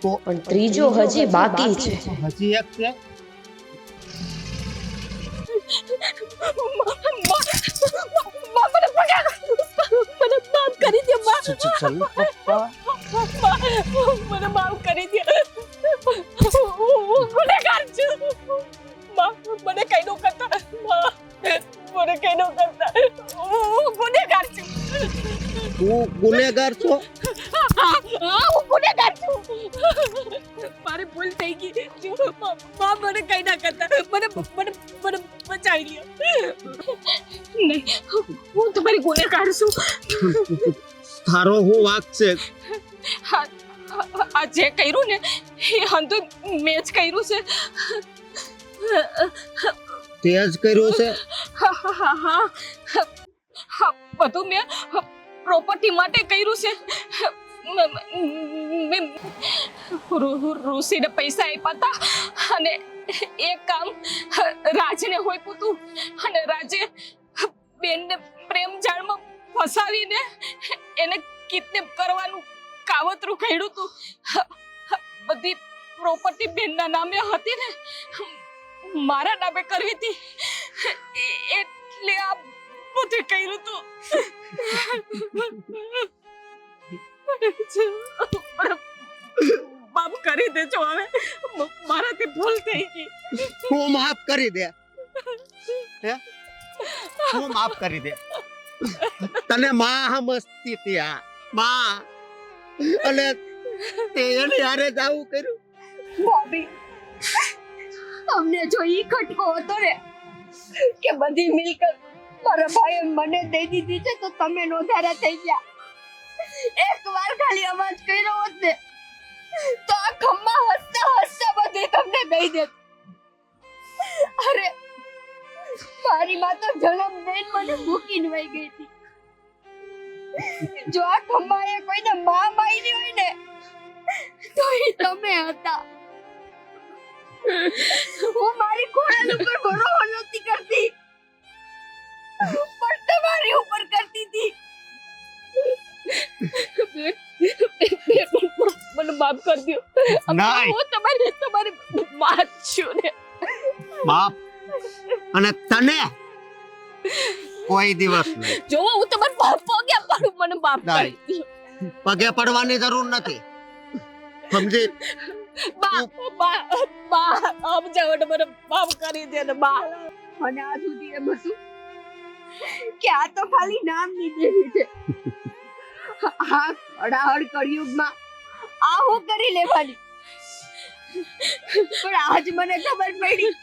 પણ ત્રીજો હજી બાકી છે. હજી એક છે. મને માફ કરી દે માં. ચલ પપ્પા. મને માફ કરી દે. હું ગુનેગાર છું. મને કઈ નો કરતા. મને કઈ નો કરતા. હું ગુનેગાર છું. તું ગુનેગાર છો? હું ગુનેગાર છું. મારી ભૂલ થઈ ગઈ. મને કઈ ના કરતા. મને બચાવી લ્યો. નહીં, હું તમારી ગુનેગાર છું. તારો હું વાંક છે? આ જે કર્યું ને એ હંતુ મેં જ કર્યું છે. તે જ કર્યું છે? હા, બધું મેં પ્રોપર્ટી માટે કર્યું છે. ઋષિને પૈસા આપ્યા હતા અને એ કામ રાજને હોપ્યું હતું અને રાજે બેનને પ્રેમ જાળમાં ફસાવીને એને કિડનેપ કરવાનું કાવતરું કર્યું હતું. બધી પ્રોપર્ટી બેનના નામે હતી ને મારા નામે કરવી હતી એટલે આ બધું કર્યું હતું. માફ કરી દેજો. હવે મારાથી ભૂલ થઈ ગઈ. હું માફ કરી દે. હું માફ કરી દે. તને માં સમજતી હતી આ માં, અને તે એની હારે જ આવું કર્યું. ભાભી, અમને જો ઈ ખટકો હતો ને કે બધી મિલકત મારા ભાઈએ મને દઈ દીધી છે તો તમે નોંધારા થઈ ગયા. એક વાર ખાલી અવાજ કર્યો હોત ને તો આ ખમ્મા હસતા બધી તમને દઈ દેત. અરે મારી માં તો જન્મ દઈને મને મૂકીને વહી ગઈ હતી. જો આ ખમ્માએ કોઈને માં મારી હોય ને તો એ તમે હતા. હું મારી ખોળાલ ઉપર ભરોસો નહોતી કરતી પણ તમારી ઉપર કરતી હતી. મને માફ કરી દો. નહીં. હું તમારી માં છું ને. બાપ અને તને કોઈ દિવસ નહીં. જો હું તમારા બાપ પગે પડું મને માફ કરી દો. પગે પડવાની જરૂર નથી, સમજી? બા આમ જાવ ને મને માફ કરી દે ને બા. અને આ સુધી એમ હતું કે આ તો ખાલી નામની દેવી છે. આ અડાહડ કળિયુગમાં આ હું કરી લેવાની. પણ આજ મને ખબર પડી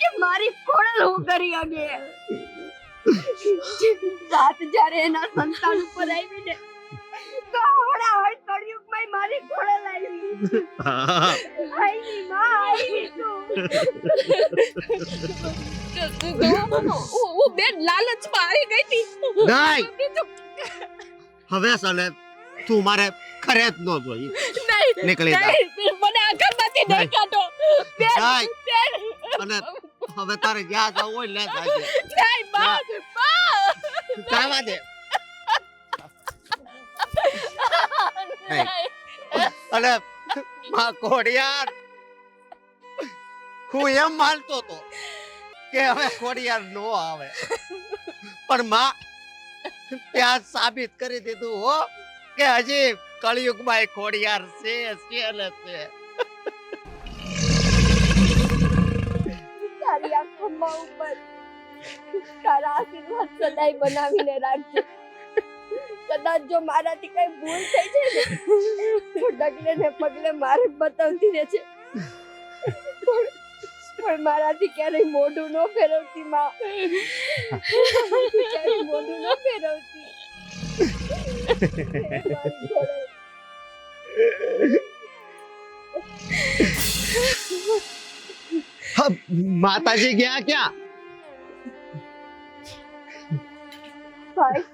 કે મારી ખોળલ હું કરી આગે. રાત જ્યારે એના સંતાન ઉપર આવી ને તો અડાહડ કળિયુગમાં મારી ખોળલ આવી. આઈ માં આવી તું. હું બેન લાલચમાં આવી ગઈ હતી. નહીં. હવે સલે તું મારે ખરે જ ન જોઈ. નીકળી જા. મને આ ઘરમાંથી નહીં કાઢો. બેન, નહીં. બેન. અને હવે તારે જ્યાં જવું હોય લે જાજે. નહીં, બા. જવા દે. નહીં. અને માં ખોડિયાર, હું એમ માનતો હતો કે હવે ખોડિયાર નો આવે, પણ માં ત્યાં સાબિત કરી દીધું હો કે હજી કળિયુગમાં એ ખોડિયાર છે ને છે. તારી આ ખંભા ઉપર તારા આશીર્વાદ સદાય બનાવીને રાખજે. કદાચ જો મારાથી કઈ ભૂલ થઈ જાય ને તો ડગલે ને પગલે મારે બતાવતી રહે છે, પણ મારાથી ક્યારેય મોઢું ન ફેરવતી માં. ક્યારેય મોઢું ન ફેરવતી. માતાજી ગયા ક્યાં? ભાઈ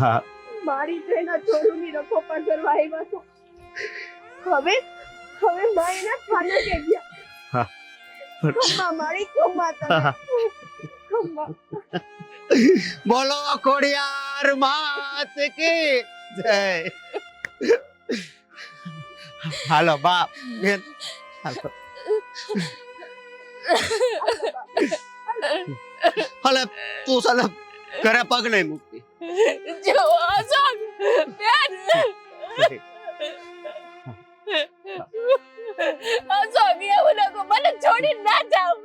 હા, મારી તો એના ચોરુની રખોપા કરવા આવ્યા છો. હવે માં એના ખાને કે ગયા. હા. ખમ્મા મારી ખમ્મા તમે. ખમ્મા. બોલો ખોડિયાર માત કી જય. હાલો બાપ બેન, હાલો. હાલે તું સાલે ઘરે પગ નહીં મૂકતી. જો અશોક બેન અશોક એવું લોકો મને છોડી ના જાવ.